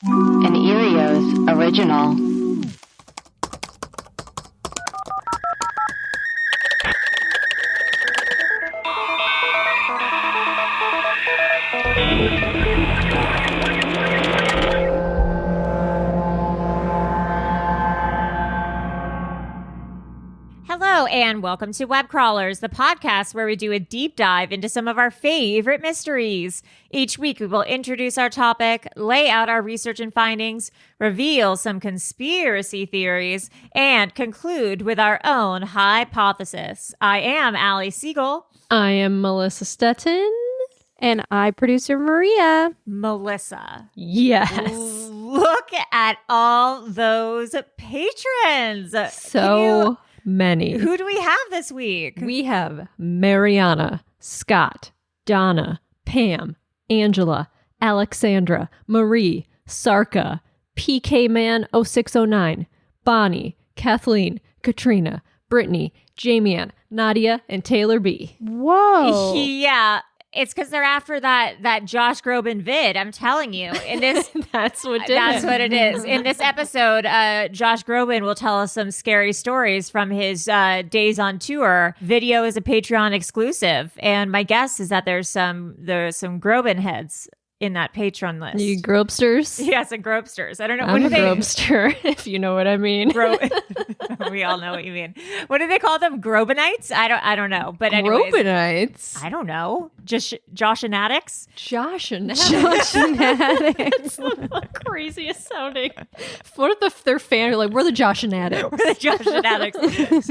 An Erios original. Hello, and welcome to Webcrawlers, the podcast where we do a deep dive into some of our favorite mysteries. Each week, we will introduce our topic, lay out our research and findings, reveal some conspiracy theories, and conclude with our own hypothesis. I am Allie Siegel. I am Melissa Stetton. And I, producer Maria. Melissa. Yes. Look at all those patrons. So many. Who do we have this week? We have Mariana, Scott, Donna, Pam, Angela, Alexandra, Marie, Sarka, PK Man 0609, Bonnie, Kathleen, Katrina, Brittany, Jamie-Ann, Nadia, and Taylor B. Whoa. Yeah. It's because they're after that Josh Groban vid. I'm telling you. In this, That's what it is. In this episode, Josh Groban will tell us some scary stories from his days on tour. Video is a Patreon exclusive, and my guess is that there's some Groban heads in that Patreon list. You grobsters? Yes, and grobsters. I don't know. I'm a grobster, if you know what I mean. We all know what you mean. What do they call them? Grobanites? I don't know. But anyways, Grobanites? I don't know. Just Josh and Addicts? Josh and Josh and It's the craziest sounding. What if their fan are like, we're the Josh and Addicts? We're the Josh and Addicts.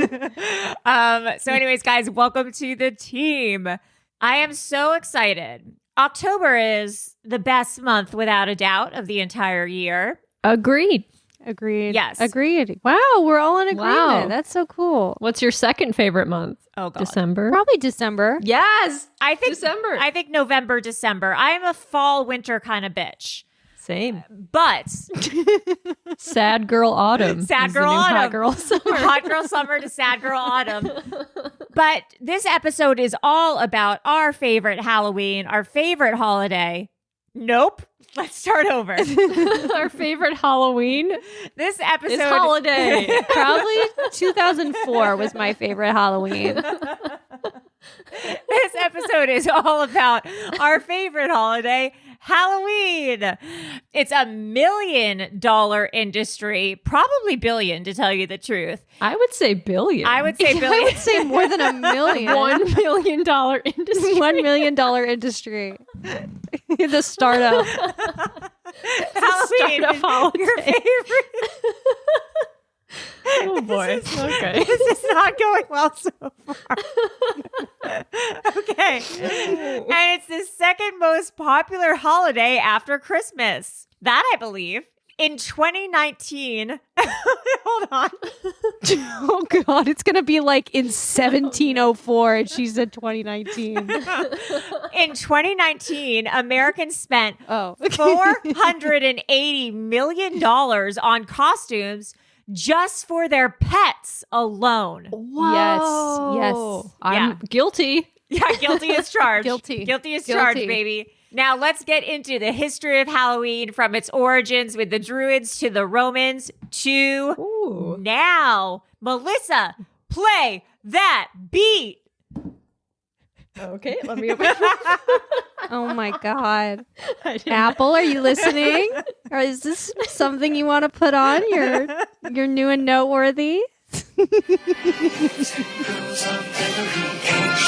So anyways, guys, welcome to the team. I am so excited. October is the best month, without a doubt, of the entire year. Agreed. Yes. Agreed. Wow, we're all in agreement. Wow. That's so cool. What's your second favorite month? Oh, God. December? Probably December. Yes. I think December. I think November, December. I am a fall, winter kind of bitch. Same. But Sad girl autumn. Sad is the girl new autumn. Hot girl summer. Hot girl summer to sad girl autumn. But this episode is all about our favorite Halloween, our favorite holiday. Nope. Let's start over. Our favorite Halloween This episode is holiday. Probably 2004 was my favorite Halloween. This episode is all about our favorite holiday, Halloween. It's $1 million industry, probably billion to tell you the truth. I would say billion. I would say billion. I would say more than $1 million. $1 million industry. $1 million industry. The startup. Halloween startup is holiday. your favorite. Oh boy. Okay. This is not going well so far. Okay. And it's the second most popular holiday after Christmas. That I believe. In 2019, hold on. Oh, God. It's going to be like in 1704, and she said 2019. In 2019, Americans spent Oh. $480 million on costumes just for their pets alone. Whoa. Yes. I'm Yeah. guilty. Yeah, guilty as charged. Guilty. Guilty as charged, Guilty. baby. Now let's get into the history of Halloween, from its origins with the Druids to the Romans to Ooh. now. Melissa, play that beat. Okay, let me open Oh, my God. Apple, are you listening? Or is this something you want to put on? You're new and noteworthy? Girls of every age,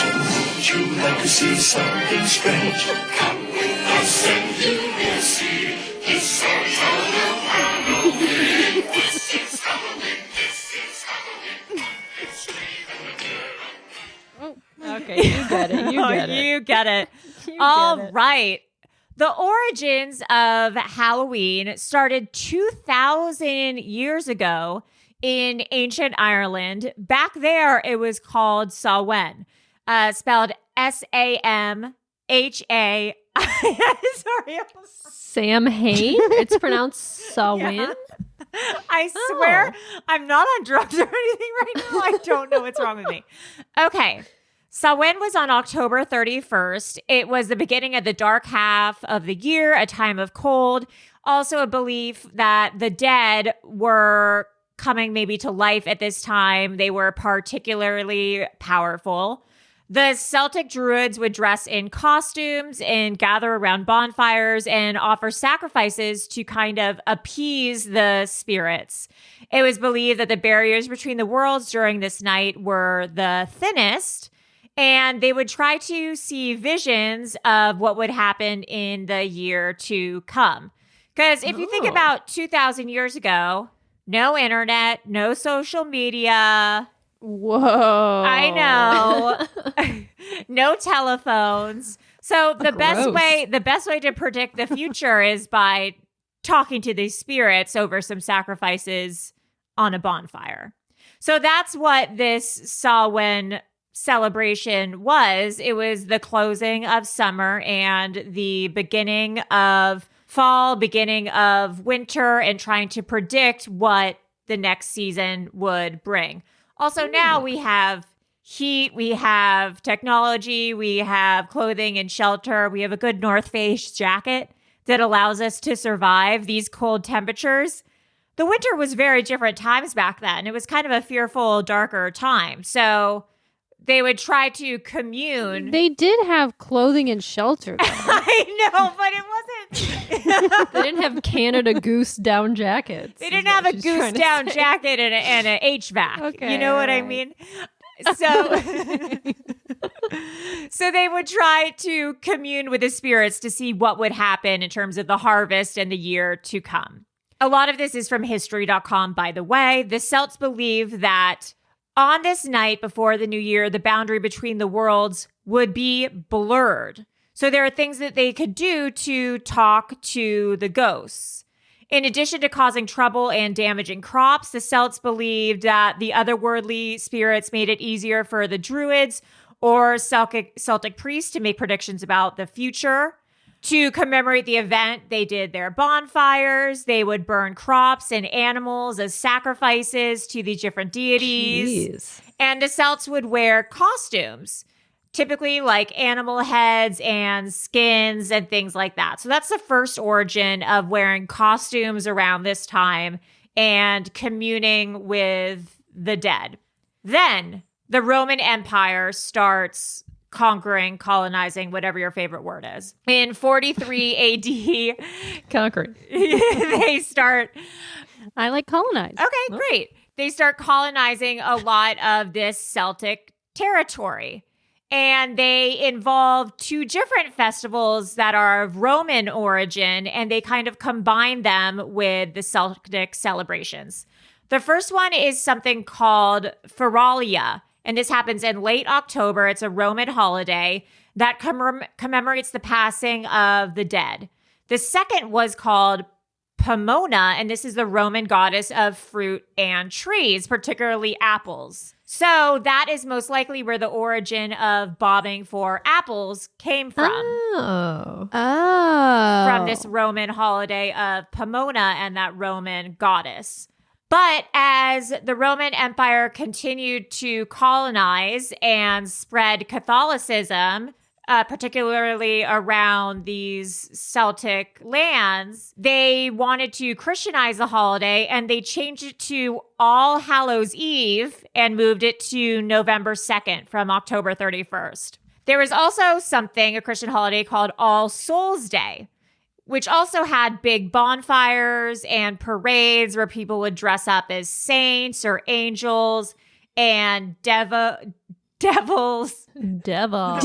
would you like to see something strange? Come with us and you will see. This is Halloween. This is Halloween. This is Halloween. It's Okay, you get it. You get it. You get it. You All get it. right. The origins of Halloween started 2,000 years ago in ancient Ireland. Back there, it was called Samhain, spelled S-A-M-H-A. Sorry. Sam Hain? It's pronounced Samhain? Yeah. I swear I'm not on drugs or anything right now. I don't know what's wrong with me. Okay. Samhain was on October 31st. It was the beginning of the dark half of the year, a time of cold. Also a belief that the dead were coming maybe to life at this time. They were particularly powerful. The Celtic druids would dress in costumes and gather around bonfires and offer sacrifices to kind of appease the spirits. It was believed that the barriers between the worlds during this night were the thinnest, and they would try to see visions of what would happen in the year to come. Because if you think about 2,000 years ago, no internet, no social media. Whoa. I know. No telephones. So the best way to predict the future is by talking to these spirits over some sacrifices on a bonfire. So that's what this Samhain celebration was. It was the closing of summer and the beginning of fall, beginning of winter, and trying to predict what the next season would bring. Also, now we have heat, we have technology, we have clothing and shelter. We have a good North Face jacket that allows us to survive these cold temperatures. The winter was very different times back then. It was kind of a fearful, darker time. So they would try to commune. They did have clothing and shelter, though. I know, but it wasn't. They didn't have Canada Goose down jackets. They didn't have a goose down jacket and an HVAC. Okay, you know what I right. mean? So, so they would try to commune with the spirits to see what would happen in terms of the harvest and the year to come. A lot of this is from history.com, by the way. The Celts believe that on this night before the new year, the boundary between the worlds would be blurred. So there are things that they could do to talk to the ghosts. In addition to causing trouble and damaging crops, the Celts believed that the otherworldly spirits made it easier for the druids or Celtic priests to make predictions about the future. To commemorate the event, they did their bonfires. They would burn crops and animals as sacrifices to these different deities. Jeez. And the Celts would wear costumes, typically like animal heads and skins and things like that. So that's the first origin of wearing costumes around this time and communing with the dead. Then the Roman Empire starts conquering, colonizing, whatever your favorite word is. In 43 AD, Conquering. they start... I like colonize. Okay, great. They start colonizing a lot of this Celtic territory. And they involve two different festivals that are of Roman origin, and they kind of combine them with the Celtic celebrations. The first one is something called Feralia, and this happens in late October. It's a Roman holiday that commemorates the passing of the dead. The second was called Pomona, and this is the Roman goddess of fruit and trees, particularly apples. So that is most likely where the origin of bobbing for apples came from. Oh. From this Roman holiday of Pomona and that Roman goddess. But as the Roman Empire continued to colonize and spread Catholicism, particularly around these Celtic lands, they wanted to Christianize the holiday, and they changed it to All Hallows Eve and moved it to November 2nd from October 31st. There was also a Christian holiday called All Souls Day, which also had big bonfires and parades where people would dress up as saints or angels and devils. Devils and the devils.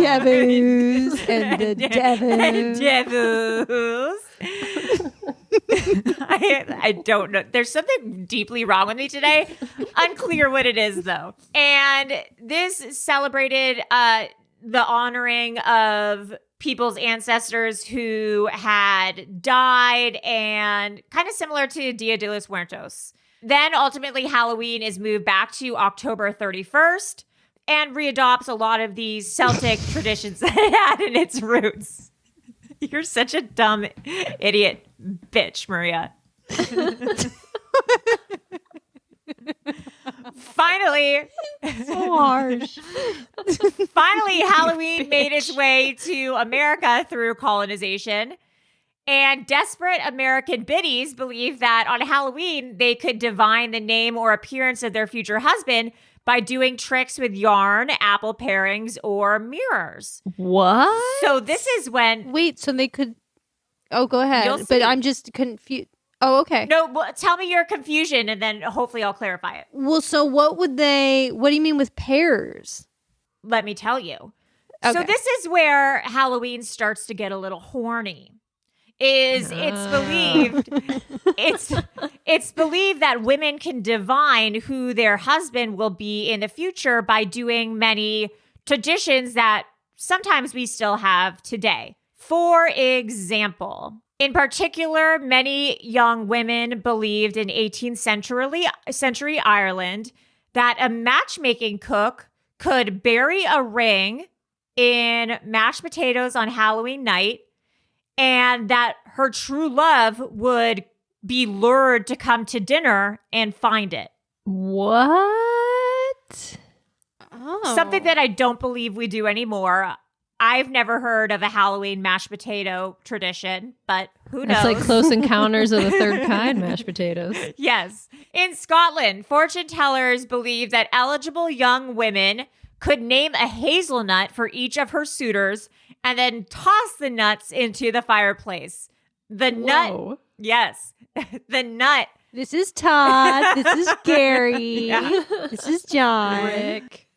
I don't know. There's something deeply wrong with me today. Unclear what it is, though. And this celebrated the honoring of people's ancestors who had died, and kind of similar to Dia de los Muertos. Then ultimately Halloween is moved back to October 31st and readopts a lot of these Celtic traditions that it had in its roots. You're such a dumb idiot bitch, Maria. Finally, So harsh. Finally, Halloween made its way to America through colonization. And desperate American biddies believed that on Halloween, they could divine the name or appearance of their future husband by doing tricks with yarn, apple parings, or mirrors. What? So this is when... Wait, so they could... Oh, go You'll ahead. see. But I'm just confused. Oh, okay. No, well, tell me your confusion, and then hopefully I'll clarify it. Well, so what do you mean with pairs? Let me tell you. Okay. So this is where Halloween starts to get a little horny. It's believed that women can divine who their husband will be in the future by doing many traditions that sometimes we still have today. For example, in particular, many young women believed in 18th century Ireland that a matchmaking cook could bury a ring in mashed potatoes on Halloween night, and that her true love would be lured to come to dinner and find it. What? Oh. Something that I don't believe we do anymore. I've never heard of a Halloween mashed potato tradition, but who knows? It's like Close Encounters of the Third Kind mashed potatoes. Yes. In Scotland, fortune tellers believe that eligible young women could name a hazelnut for each of her suitors and then toss the nuts into the fireplace. The nut. Yes. The nut. This is Todd. This is Gary. Yeah. This is John. Rick.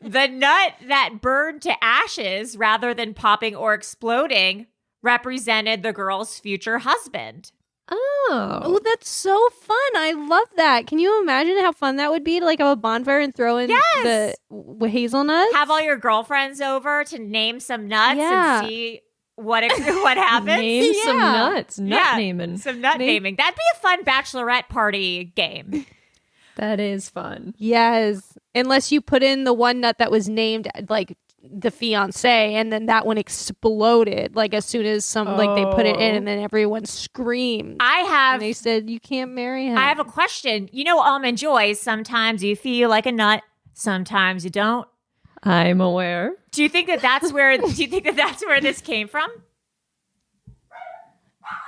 The nut that burned to ashes rather than popping or exploding represented the girl's future husband. Oh, that's so fun. I love that. Can you imagine how fun that would be to like have a bonfire and throw in the hazelnuts? Have all your girlfriends over to name some nuts Yeah. and see what happens. Name some nuts. Nut Yeah, naming. Some nut naming. That'd be a fun bachelorette party game. That is fun. Yes. Unless you put in the one nut that was named like the fiance, and then that one exploded like as soon as they put it in, and then everyone screamed. And they said you can't marry him. I have a question. You know, Almond Joy, sometimes you feel like a nut, sometimes you don't. I'm aware. Do you think that that's where this came from?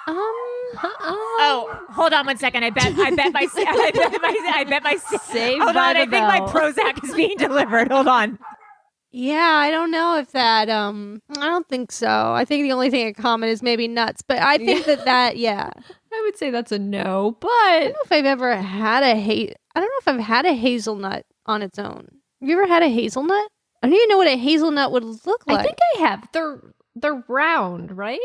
Oh, hold on one second. I bet my Saved hold by on. the I think my bell. Prozac is being delivered. Hold on. Yeah, I don't know if that. I don't think so. I think the only thing in common is maybe nuts. But I think that. Yeah. I would say that's a no, but I don't know if I've ever had I don't know if I've had a hazelnut on its own. Have you ever had a hazelnut? I don't even know what a hazelnut would look like. I think I have. They're round, right?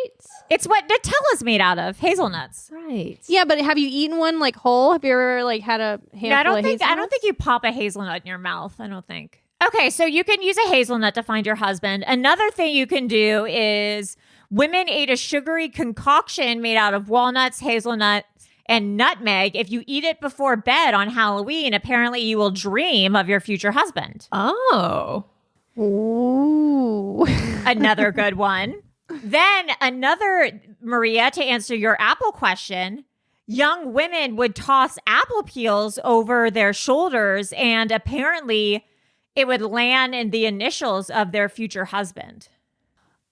It's what Nutella's made out of, hazelnuts. Right. Yeah, but have you eaten one like whole? Have you ever like had a handful No, I don't of think hazelnuts? you pop a hazelnut in your mouth. I don't think. Okay, so you can use a hazelnut to find your husband. Another thing you can do is women ate a sugary concoction made out of walnuts, hazelnuts, and nutmeg. If you eat it before bed on Halloween, apparently you will dream of your future husband. Oh. Ooh. Another good one. Then Maria, to answer your apple question, young women would toss apple peels over their shoulders, and apparently it would land in the initials of their future husband.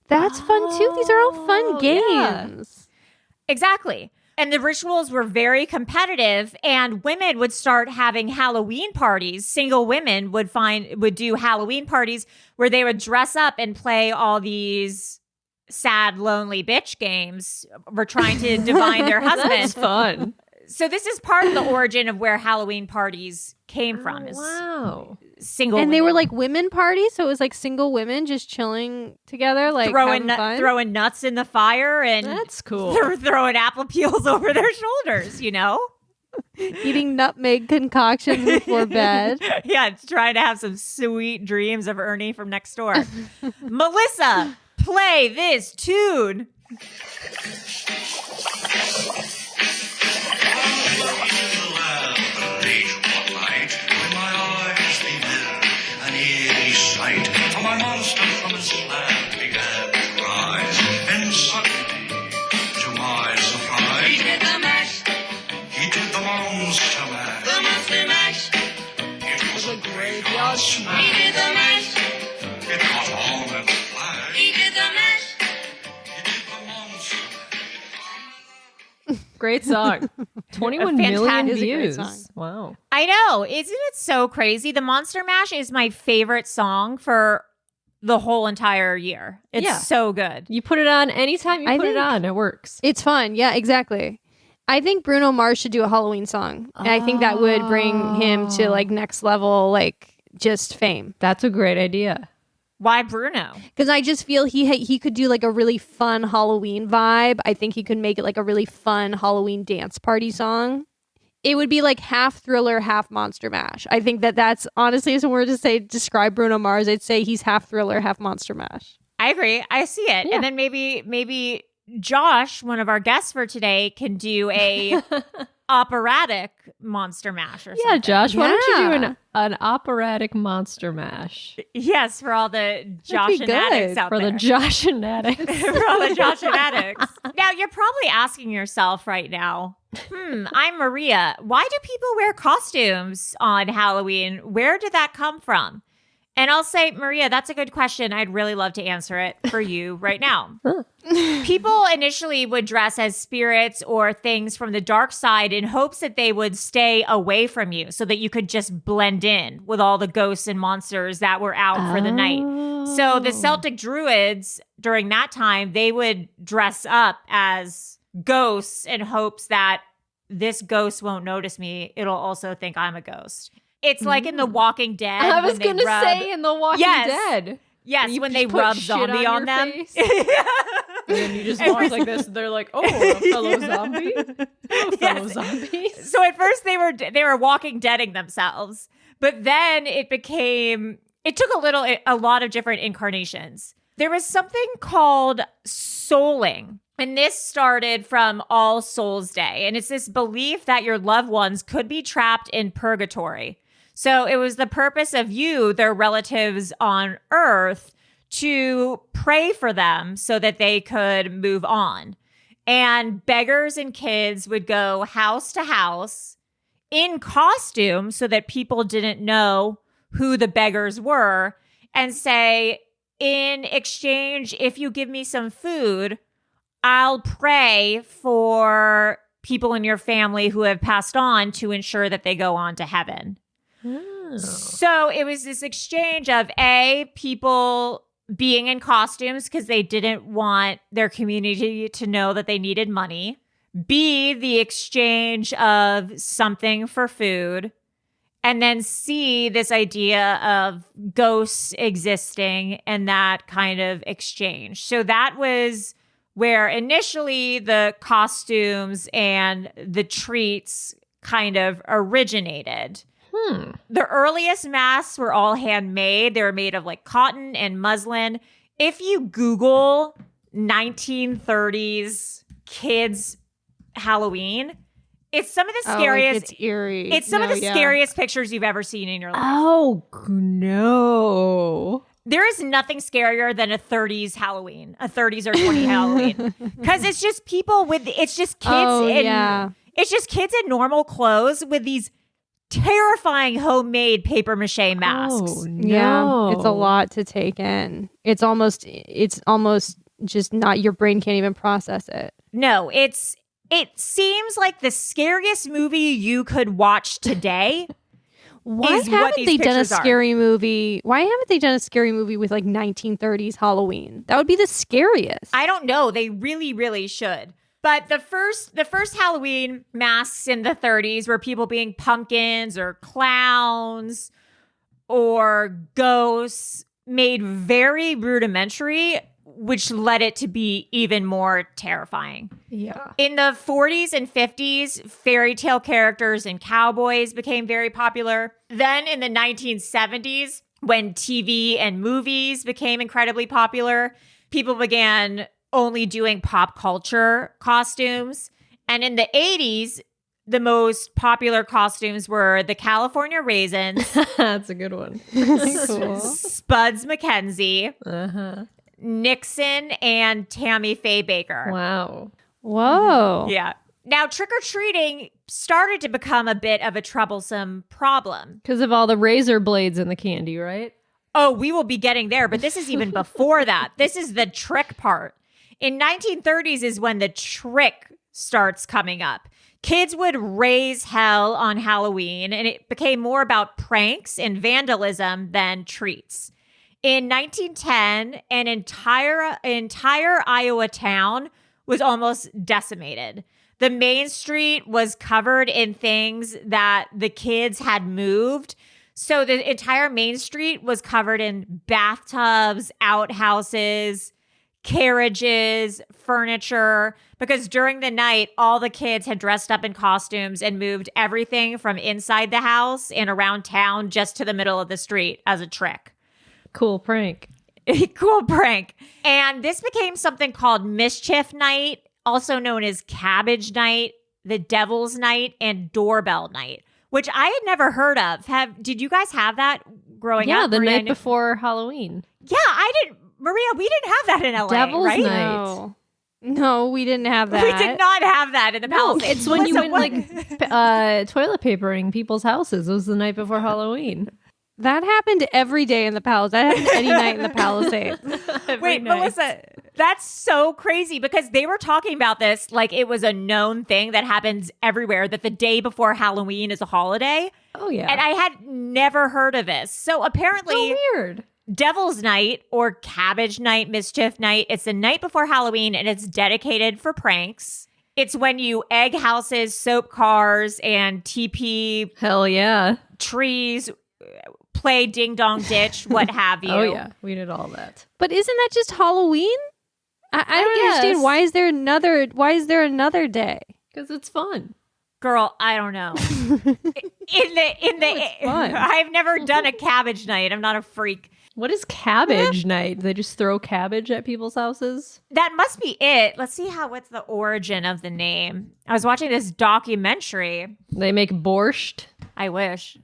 That's fun too. These are all fun games. Exactly. And the rituals were very competitive, and women would start having Halloween parties. Single women would do Halloween parties where they would dress up and play all these sad, lonely bitch games. We're trying to divine their husband. That's fun. So this is part of the origin of where Halloween parties came from. Is Wow. single And they women were like women parties, so it was like single women just chilling together, like throwing having fun. throwing nuts in the fire and That's cool. throwing apple peels over their shoulders, you know? Eating nutmeg concoctions before bed. Yeah, it's trying to have some sweet dreams of Ernie from next door. Melissa, play this tune. Late one night, when my eyes beheld an eerie sight, for my monster from his slab began to rise, and suddenly, to my surprise, he did the mash. He did the monster mash. The monster mash. It was a graveyard smash. He did the mash. It caught on and flashed. He did the mash. He did Great song. 21 million Is a great views. song. Wow. I know. Isn't it so crazy? The Monster Mash is my favorite song for the whole entire year. It's so good. You put it on anytime you I put it think- on. It works. It's fun. Yeah, exactly. I think Bruno Mars should do a Halloween song. And I think that would bring him to like next level, like just fame. That's a great idea. Why Bruno? Because I just feel he could do like a really fun Halloween vibe. I think he could make it like a really fun Halloween dance party song. It would be like half Thriller, half Monster Mash. I think that's honestly, if someone were to describe Bruno Mars, I'd say he's half Thriller, half Monster Mash. I agree. I see it. Yeah. And then maybe Josh, one of our guests for today, can do a operatic Monster Mash or something. Yeah, Josh, why don't you Yeah. do an operatic Monster Mash Yes, for all the Josh and good. addicts out for there. the Josh and addicts? For all the Josh and addicts. Now, you're probably asking yourself right now, I'm Maria. Why do people wear costumes on Halloween? Where did that come from? And I'll say, Maria, that's a good question. I'd really love to answer it for you right now. People initially would dress as spirits or things from the dark side in hopes that they would stay away from you so that you could just blend in with all the ghosts and monsters that were out for the night. So the Celtic Druids during that time, they would dress up as ghosts in hopes that this ghost won't notice me. It'll also think I'm a ghost. It's like in The Walking Dead. I was going to say in The Walking Dead. Yes, You when just they put rub shit zombie on your them. face. And then you just walk like this. They're like, "Oh, a fellow zombie, fellow zombies." So at first they were Walking Deading themselves, but then it took a lot of different incarnations. There was something called souling. And this started from All Souls Day. And it's this belief that your loved ones could be trapped in purgatory. So it was the purpose of you, their relatives on earth, to pray for them so that they could move on. And beggars and kids would go house to house in costume so that people didn't know who the beggars were and say, in exchange, if you give me some food, I'll pray for people in your family who have passed on to ensure that they go on to heaven. Oh. So it was this exchange of people being in costumes because they didn't want their community to know that they needed money. B, the exchange of something for food. And then C, this idea of ghosts existing and that kind of exchange. So that was where initially the costumes and the treats kind of originated. The earliest masks were all handmade. They were made of like cotton and muslin. If you Google 1930s kids Halloween, it's some of the scariest. It's eerie. It's some of the scariest pictures you've ever seen in your life. Oh no. There is nothing scarier than a 30s Halloween, a 30s or 20 Halloween. Because it's just people it's just kids it's just kids in normal clothes with these terrifying homemade paper mache masks. Oh, no. Yeah, it's a lot to take in. It's almost just not, your brain can't even process it. No, it seems like the scariest movie you could watch today. Why haven't they done a scary movie? Why haven't they done a scary movie with like 1930s Halloween? That would be the scariest. I don't know. They really, really should. But the first Halloween masks in the 30s were people being pumpkins or clowns or ghosts, made very rudimentary, which led it to be even more terrifying. Yeah. In the 40s and 50s, fairy tale characters and cowboys became very popular. Then in the 1970s, when TV and movies became incredibly popular, people began only doing pop culture costumes. And in the 80s, the most popular costumes were the California Raisins, That's a good one. Cool. Spuds MacKenzie, Uh-huh. Nixon, and Tammy Faye Baker. Wow. Whoa. Yeah. Now, trick-or-treating started to become a bit of a troublesome problem. Because of all the razor blades in the candy, right? Oh, we will be getting there, but this is even before that. This is the trick part. In 1930s is when the trick starts coming up. Kids would raise hell on Halloween, and it became more about pranks and vandalism than treats. In 1910, an entire Iowa town was almost decimated. The main street was covered in things that the kids had moved. So the entire main street was covered in bathtubs, outhouses, carriages, furniture, because during the night, all the kids had dressed up in costumes and moved everything from inside the house and around town just to the middle of the street as a trick. Cool prank. Cool prank. And this became something called Mischief Night, also known as Cabbage Night, the Devil's Night, and Doorbell Night, which I had never heard of. Did you guys have that growing up? Yeah, the night before Halloween. Yeah, I didn't. Maria, we didn't have that in LA, Devil's right? Night. No, we didn't have that. We did not have that in the Palisades. It's when you went toilet papering people's houses. It was the night before Halloween. That happened every day in the Palisades. That happened any night in the Palisades. Wait, night. Melissa, that's so crazy because they were talking about this like it was a known thing that happens everywhere, that the day before Halloween is a holiday. Oh, yeah. And I had never heard of this. So apparently, so weird. Devil's Night or Cabbage Night, Mischief Night, it's the night before Halloween and it's dedicated for pranks. It's when you egg houses, soap cars, and TP Hell yeah. trees, play ding dong ditch, what have you. Oh, yeah. We did all that. But isn't that just Halloween? I don't understand. Why is there another day? Because it's fun. Girl, I don't know. I've never done a cabbage night. I'm not a freak. What is cabbage night? They just throw cabbage at people's houses? That must be it. Let's see what's the origin of the name. I was watching this documentary. They make borscht. I wish.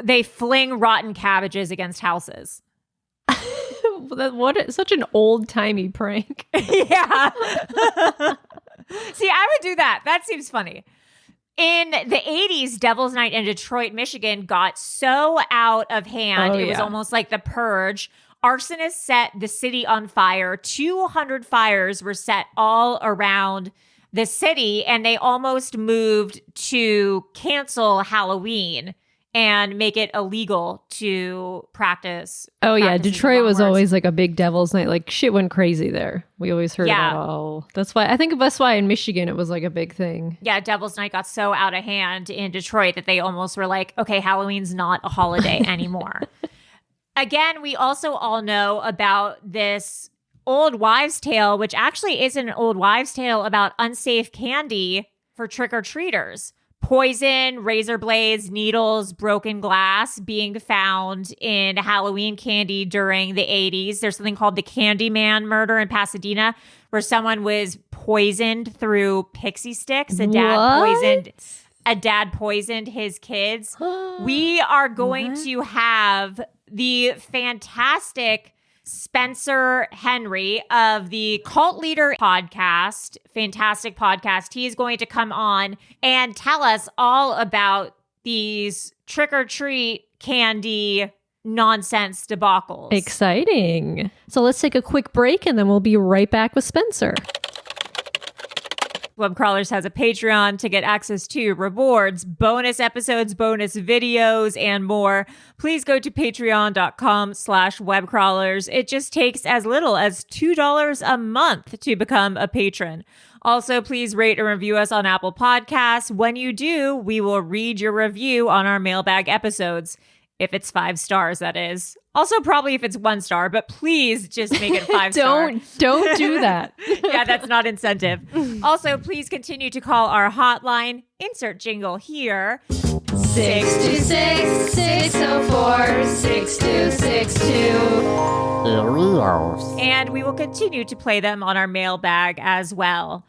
They fling rotten cabbages against houses. Such an old-timey prank. Yeah. See, I would do that. That seems funny. In the 80s, Devil's Night in Detroit, Michigan got so out of hand. It was almost like the purge. Arsonists set the city on fire. 200 fires were set all around the city, and they almost moved to cancel Halloween and make it illegal to practice. Oh, yeah. Detroit was always like a big Devil's Night. Like, shit went crazy there. We always heard about all. That's why in Michigan it was like a big thing. Yeah, Devil's Night got so out of hand in Detroit that they almost were like, okay, Halloween's not a holiday anymore. Again, we also all know about this old wives' tale, which actually isn't an old wives' tale, about unsafe candy for trick-or-treaters. Poison, razor blades, needles, broken glass being found in Halloween candy during the 80s. There's something called the Candyman murder in Pasadena where someone was poisoned through pixie sticks. A dad poisoned his kids. We are going to have the fantastic Spencer Henry of the Cult Leader podcast, fantastic podcast. He is going to come on and tell us all about these trick-or-treat candy nonsense debacles. Exciting. So let's take a quick break and then we'll be right back with Spencer. Webcrawlers has a Patreon to get access to rewards, bonus episodes, bonus videos, and more. Please go to patreon.com/webcrawlers. It just takes as little as $2 a month to become a patron. Also, please rate and review us on Apple Podcasts. When you do, we will read your review on our mailbag episodes. If it's 5 stars, that is. Also, probably if it's 1 star, but please just make it 5 star. Don't do that. Yeah, that's not incentive. Also, please continue to call our hotline. Insert jingle here. 626-604-6262. And we will continue to play them on our mailbag as well.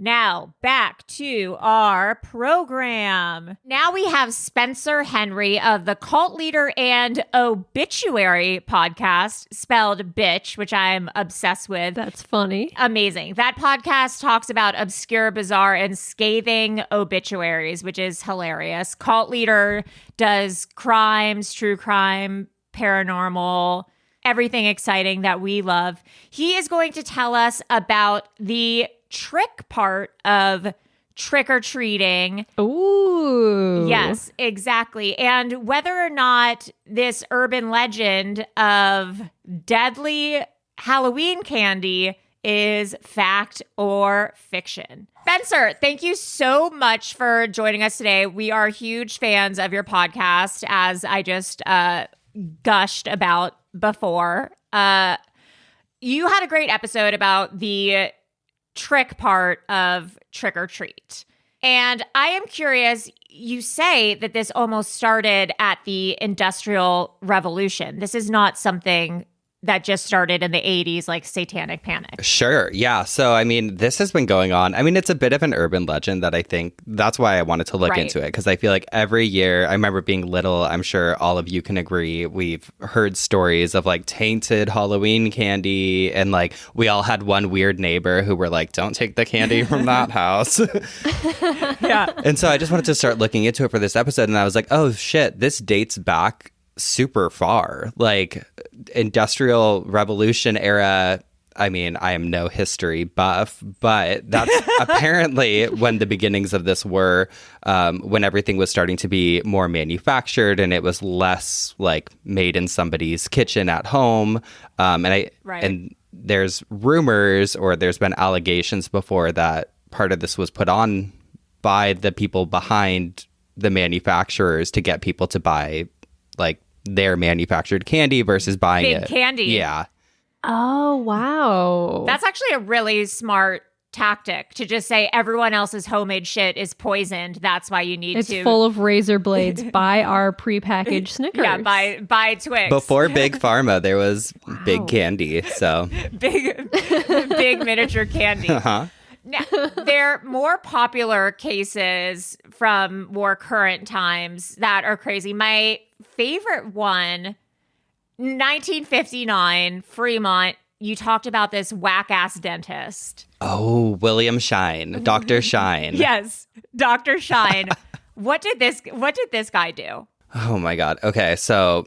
Now, back to our program. Now we have Spencer Henry of the Cult Leader and Obituary podcast, spelled bitch, which I'm obsessed with. That's funny. Amazing. That podcast talks about obscure, bizarre, and scathing obituaries, which is hilarious. Cult Leader does crimes, true crime, paranormal, everything exciting that we love. He is going to tell us about the trick part of trick-or-treating. Ooh. Yes, exactly. And whether or not this urban legend of deadly Halloween candy is fact or fiction. Spencer, thank you so much for joining us today. We are huge fans of your podcast, as I just gushed about before. You had a great episode about the trick part of trick or treat. And I am curious, you say that this almost started at the Industrial Revolution. This is not something that just started in the 80s, like Satanic Panic. Sure. Yeah. So, I mean, this has been going on. I mean, it's a bit of an urban legend that I think that's why I wanted to look into it. Because I feel like every year, I remember being little, I'm sure all of you can agree, we've heard stories of like tainted Halloween candy. And like we all had one weird neighbor who were like, don't take the candy from that house. Yeah. And so I just wanted to start looking into it for this episode. And I was like, oh, shit, this dates back super far, like Industrial Revolution era. I mean, I am no history buff, but that's apparently when the beginnings of this were, when everything was starting to be more manufactured and it was less like made in somebody's kitchen at home. And there's rumors, or there's been allegations before, that part of this was put on by the people behind the manufacturers to get people to buy like their manufactured candy versus buying Big candy. Yeah. Oh, wow. That's actually a really smart tactic, to just say everyone else's homemade shit is poisoned. That's why you need it's to. It's full of razor blades. Buy our prepackaged Snickers. Yeah, buy Twix. Before Big Pharma, there was Big Candy. So big miniature candy. Uh-huh. Now, there are more popular cases from more current times that are crazy. My favorite one, 1959, Fremont. You talked about this whack-ass dentist. Oh, William Shine. Dr. Shine. Yes, Dr. Shine. What did this guy do? Oh, my God. Okay, so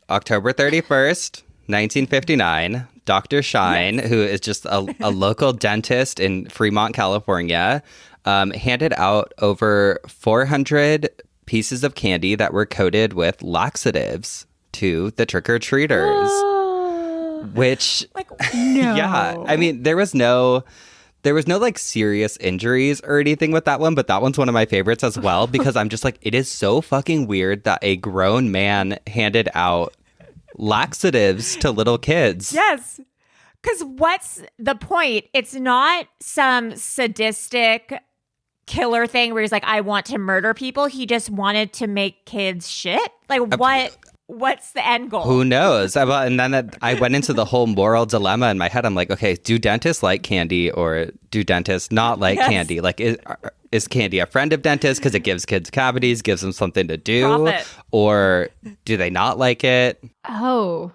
October 31st, 1959, Dr. Shine, who is just a local dentist in Fremont, California, handed out over 400 pieces of candy that were coated with laxatives to the trick-or-treaters. Which, no. Yeah, I mean, there was no like serious injuries or anything with that one, but that one's one of my favorites as well, because I'm just like, it is so fucking weird that a grown man handed out laxatives to little kids. Yes. Because what's the point? It's not some sadistic killer thing where he's like, I want to murder people. He just wanted to make kids shit. Like, what's the end goal? Who knows? And then I went into the whole moral dilemma in my head. I'm like, okay, do dentists like candy, or do dentists not like candy? Like, is candy a friend of dentists because it gives kids cavities, gives them something to do? Profit. Or do they not like it? Oh,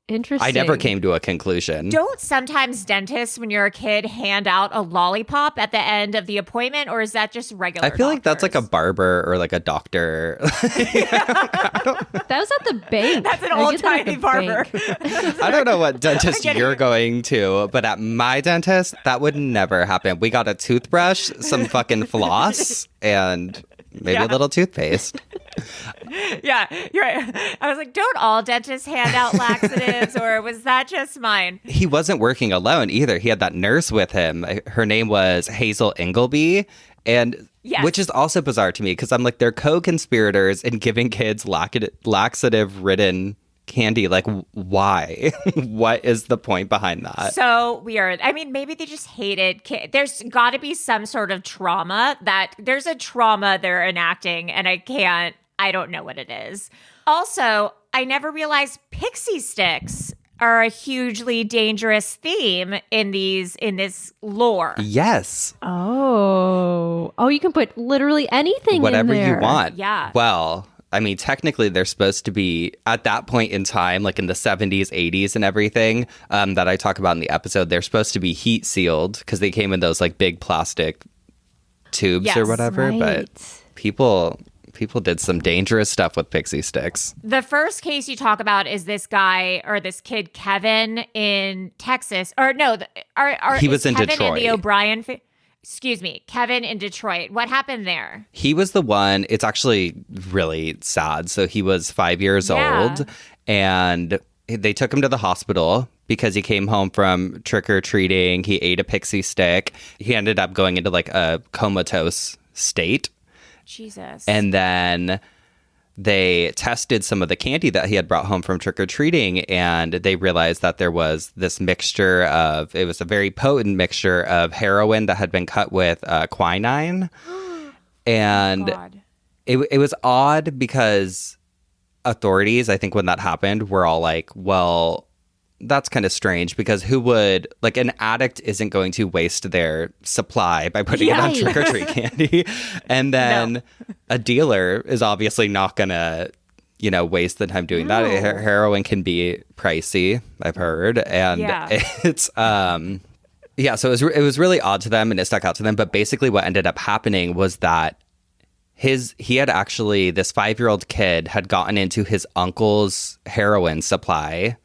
interesting. I never came to a conclusion. Don't sometimes dentists, when you're a kid, hand out a lollipop at the end of the appointment, or is that just regular? I feel like that's like a barber or like a doctor. That was at the bank. That's an old-timey barber. I don't know what dentist you're going to, but at my dentist, that would never happen. We got a toothbrush, some fucking floss, and maybe a little toothpaste. Yeah, you're right. I was like, don't all dentists hand out laxatives, or was that just mine? He wasn't working alone either. He had that nurse with him. Her name was Hazel Ingleby. And which is also bizarre to me, because I'm like, they're co-conspirators in giving kids laxative-ridden candy. Like, why? What is the point behind that? So weird. I mean, maybe they just hated kids. There's got to be some sort of trauma there's a trauma they're enacting, and I don't know what it is. Also, I never realized pixie sticks are a hugely dangerous theme in this lore. Yes. Oh, you can put literally anything whatever in there. you want. Yeah. Well, I mean, technically, they're supposed to be, at that point in time, like in the 70s, 80s and everything, that I talk about in the episode, they're supposed to be heat sealed because they came in those like big plastic tubes or whatever. Right. But people People did some dangerous stuff with pixie sticks. The first case you talk about is this guy or this kid, Kevin, in Texas. Or no, he was in Kevin Detroit. In the O'Brien excuse me, Kevin in Detroit. What happened there? He was the one. It's actually really sad. So he was 5 years old, and they took him to the hospital because he came home from trick-or-treating. He ate a pixie stick. He ended up going into like a comatose state. Jesus. And then they tested some of the candy that he had brought home from trick-or-treating, and they realized that there was this mixture of, it was a very potent mixture of heroin that had been cut with quinine. And it was odd because authorities, I think when that happened, were all like, well, that's kind of strange because who would, like, an addict isn't going to waste their supply by putting it on trick-or-treat candy. And then a dealer is obviously not going to, waste the time doing that. Heroin can be pricey, I've heard. And it's, so it was really odd to them and it stuck out to them. But basically what ended up happening was that he had actually, this 5-year-old kid had gotten into his uncle's heroin supply,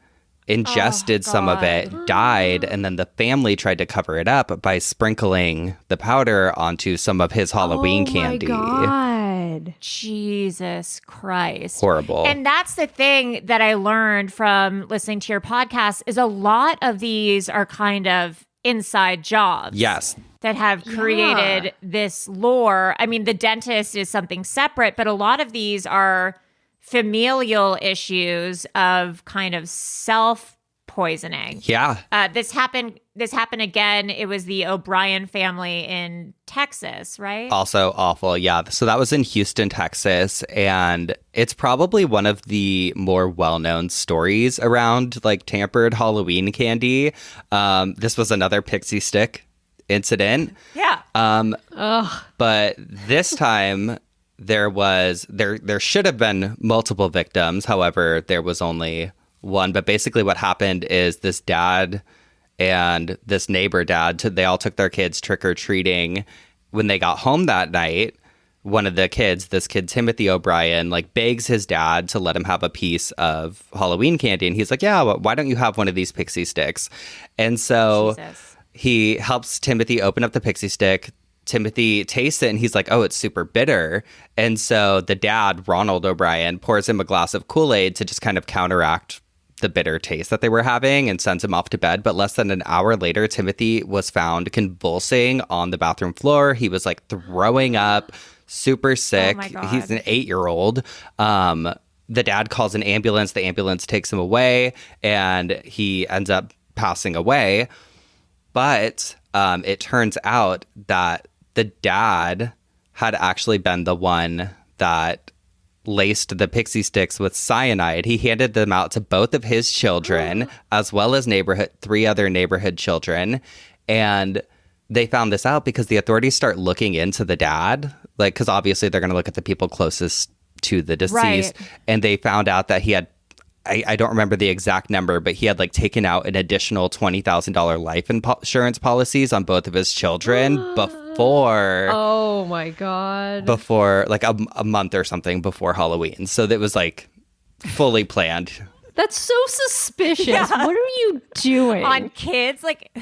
ingested some of it, died, and then the family tried to cover it up by sprinkling the powder onto some of his Halloween candy. Oh my God. Jesus Christ. Horrible. And that's the thing that I learned from listening to your podcast is a lot of these are kind of inside jobs. Yes. That have created this lore. I mean, the dentist is something separate, but a lot of these are familial issues of kind of self-poisoning. Yeah. This happened again. It was the O'Brien family in Texas, right? Also awful. Yeah. So that was in Houston, Texas. And it's probably one of the more well-known stories around like tampered Halloween candy. This was another pixie stick incident. Yeah. But this time there should have been multiple victims. However, there was only one. But basically what happened is this dad and this neighbor dad, they all took their kids trick-or-treating. When they got home that night, one of the kids, this kid Timothy O'Brien, like begs his dad to let him have a piece of Halloween candy. And he's like, yeah, well, why don't you have one of these pixie sticks? And so he helps Timothy open up the pixie stick. Timothy tastes it and he's like, oh, it's super bitter. And so the dad, Ronald O'Brien, pours him a glass of Kool-Aid to just kind of counteract the bitter taste that they were having and sends him off to bed. But less than an hour later, Timothy was found convulsing on the bathroom floor. He was like throwing up, super sick. Oh my God. He's an 8-year-old. The dad calls an ambulance. The ambulance takes him away and he ends up passing away. But it turns out that the dad had actually been the one that laced the pixie sticks with cyanide. He handed them out to both of his children, as well as 3 other neighborhood children. And they found this out because the authorities start looking into the dad, like, because obviously they're going to look at the people closest to the deceased. Right. And they found out that he had, I don't remember the exact number, but he had like taken out an additional $20,000 life insurance policies on both of his children before. Oh my God. Before like a month or something before Halloween. So that was like fully planned. That's so suspicious. Yeah. What are you doing? On kids? Like,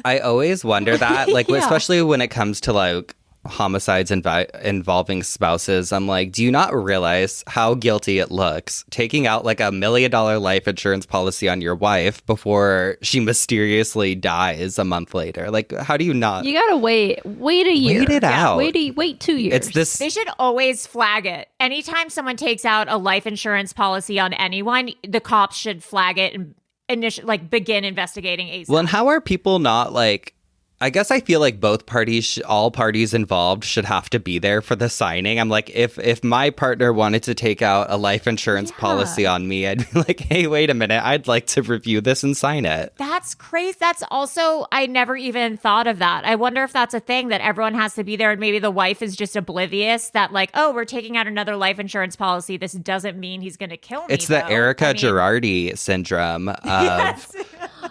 I always wonder that, like, especially when it comes to like homicides involving spouses. I'm like, do you not realize how guilty it looks taking out like $1 million life insurance policy on your wife before she mysteriously dies a month later? Like, how do you not? You gotta wait a year. Wait it out. Wait 2 years. It's this. They should always flag it. Anytime someone takes out a life insurance policy on anyone, the cops should flag it and begin investigating ASAP. Well, and how are people not like? I guess I feel like both parties, all parties involved should have to be there for the signing. I'm like, if my partner wanted to take out a life insurance policy on me, I'd be like, hey, wait a minute. I'd like to review this and sign it. That's crazy. That's also, I never even thought of that. I wonder if that's a thing that everyone has to be there and maybe the wife is just oblivious that like, oh, we're taking out another life insurance policy. This doesn't mean he's going to kill me. It's the Erica Girardi syndrome of...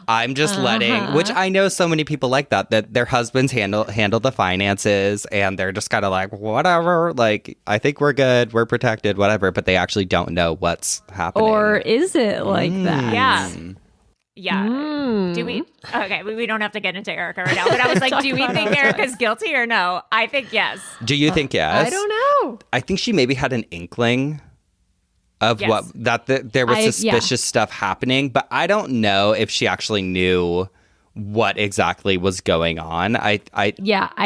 I'm just letting, which I know so many people like that their husbands handle the finances and they're just kind of like, whatever, like, I think we're good, we're protected, whatever, but they actually don't know what's happening. Or is it like that? Yeah. Yeah. Do we? Okay, we don't have to get into Erica right now, but I was like, do we think Erica's guilty or no? I think yes. Do you think yes? I don't know. I think she maybe had an inkling of there was suspicious stuff happening, but I don't know if she actually knew what exactly was going on. I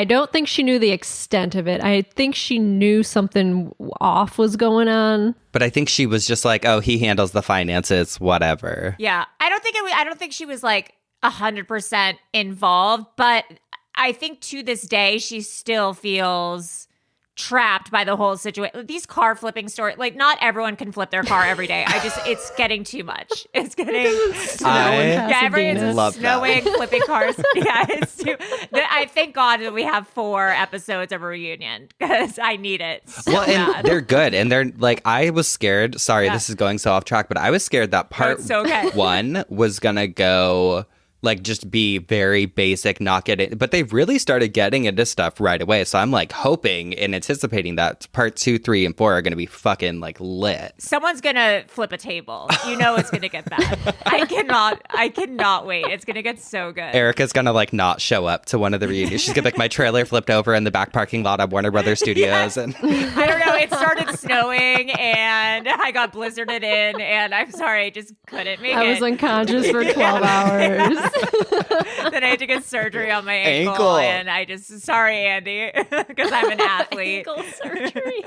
don't think she knew the extent of it. I think she knew something off was going on. But I think she was just like, oh, he handles the finances, whatever. Yeah. I don't think she was like 100% involved, but I think to this day she still feels trapped by the whole situation. These car flipping stories, like, not everyone can flip their car every day. It's getting too much. It's getting everyone's snowing, flipping cars. Yeah, it's too. I thank God that we have 4 episodes of a reunion because I need it. So and they're good, and they're like, I was scared. Sorry, this is going so off track, but I was scared that part 1 was gonna go. Like, just be very basic, not get it. But they really started getting into stuff right away. So I'm like hoping and anticipating that part 2, 3, and 4 are going to be fucking like lit. Someone's going to flip a table. You know it's going to get bad. I cannot wait. It's going to get so good. Erica's going to like not show up to one of the reunions. She's going to be like, my trailer flipped over in the back parking lot at Warner Brothers Studios. And I don't know. It started snowing and I got blizzarded in. And I'm sorry, I just couldn't make it. I was unconscious for 12 hours. Then I had to get surgery on my ankle. And I just, sorry, Andy, because I'm an athlete. Ankle surgery.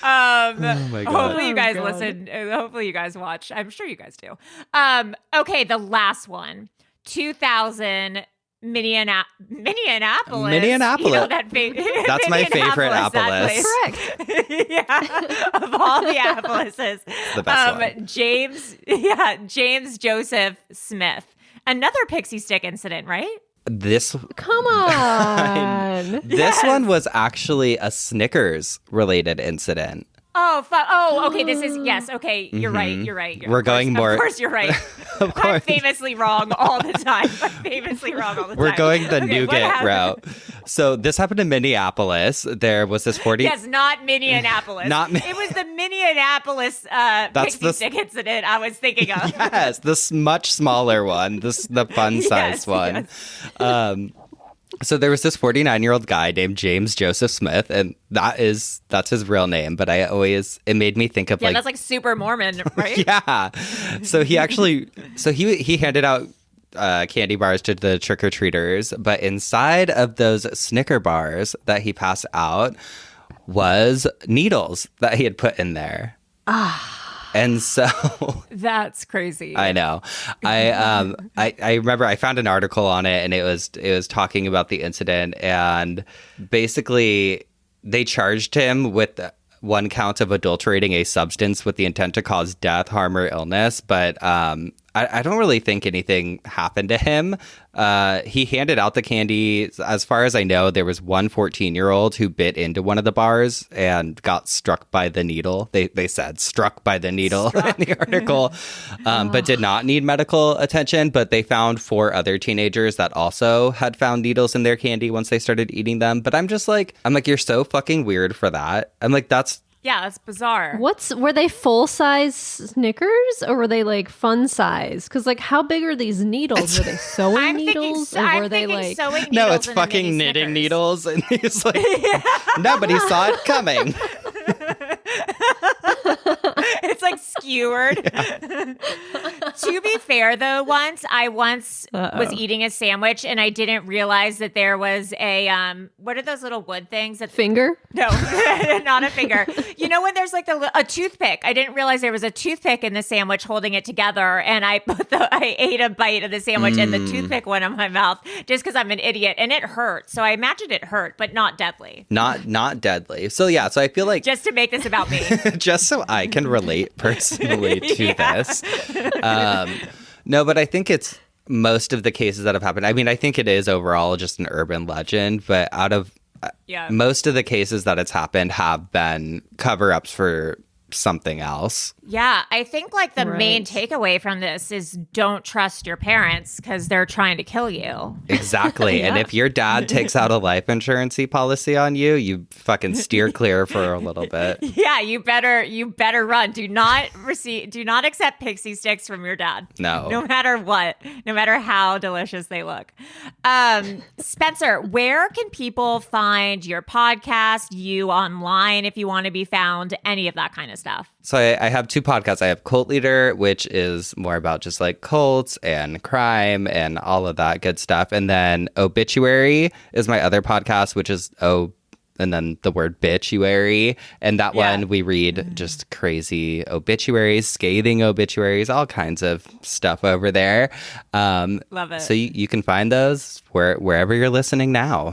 oh my God. Hopefully you guys listen. Hopefully you guys watch. I'm sure you guys do. Okay, the last one. 2000 Minneapolis. You know, that's my favorite Apple's. Correct. Yeah, of all the Appleses. The best one. James Joseph Smith. Another pixie stick incident, right? Come on. This one was actually a Snickers related incident. Oh, okay. This is, yes. Okay. You're right. We're going more. Of course, you're right. Of course. I'm famously wrong all the time. We're going the nougat route. So this happened in Minneapolis. There was this 40. Yes, not Minneapolis. It was the Minneapolis pixie stick incident I was thinking of. Yes, this much smaller one. The fun-sized one. Yes. So there was this 49-year-old guy named James Joseph Smith, and that's his real name. But it made me think of that's like super Mormon, right? Yeah. So he actually, he handed out candy bars to the trick-or-treaters, but inside of those Snicker bars that he passed out was needles that he had put in there. And so that's crazy. I know. I remember I found an article on it, and it was talking about the incident, and basically they charged him with one count of adulterating a substance with the intent to cause death, harm, or illness. But I don't really think anything happened to him. He handed out the candy. As far as I know, there was one 14-year-old who bit into one of the bars and got struck by the needle. They said struck by the needle in the article, but did not need medical attention. But they found 4 other teenagers that also had found needles in their candy once they started eating them. But I'm like, you're so fucking weird for that. I'm like, that's bizarre. Were they full size Snickers or were they like fun size? Because like, how big are these needles? Were they sewing needles or were they like? No, it's fucking knitting needles, and he's like, nobody saw it coming. It's like skewered. To be fair, though, I once was eating a sandwich and I didn't realize that there was a what are those little wood things? Finger? No, not a finger. You know when there's like a toothpick? I didn't realize there was a toothpick in the sandwich holding it together, and I ate a bite of the sandwich and the toothpick went in my mouth just because I'm an idiot, and it hurt. So I imagined it hurt, but not deadly. Not deadly. So yeah, so I feel like just to make this about me, just so I can relate personally to this. No, but I think it's most of the cases that have happened. I mean, I think it is overall just an urban legend, but out of most of the cases that it's happened have been cover-ups for something else. Yeah, I think like the main Right. takeaway from this is don't trust your parents because they're trying to kill you. Exactly. And if your dad takes out a life insurance policy on you, you fucking steer clear for a little bit. Yeah, you better run. Do not accept pixie sticks from your dad. No. No matter what, no matter how delicious they look. Spencer, where can people find your podcast, you online if you want to be found, any of that kind of stuff? So I have two podcasts. I have Cult Leader, which is more about just like cults and crime and all of that good stuff. And then Obituary is my other podcast, which is and then the word bitchuary. And that one we read just crazy obituaries, scathing obituaries, all kinds of stuff over there. Love it. So you can find those wherever you're listening now.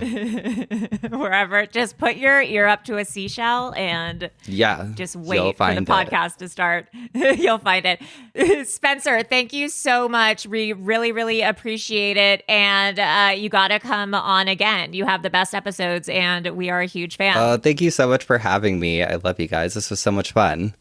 Wherever. Just put your ear up to a seashell and just wait for the podcast to start. You'll find it. Spencer, thank you so much. We really, really appreciate it. And you got to come on again. You have the best episodes and we are a huge fan. Thank you so much for having me. I love you guys. This was so much fun.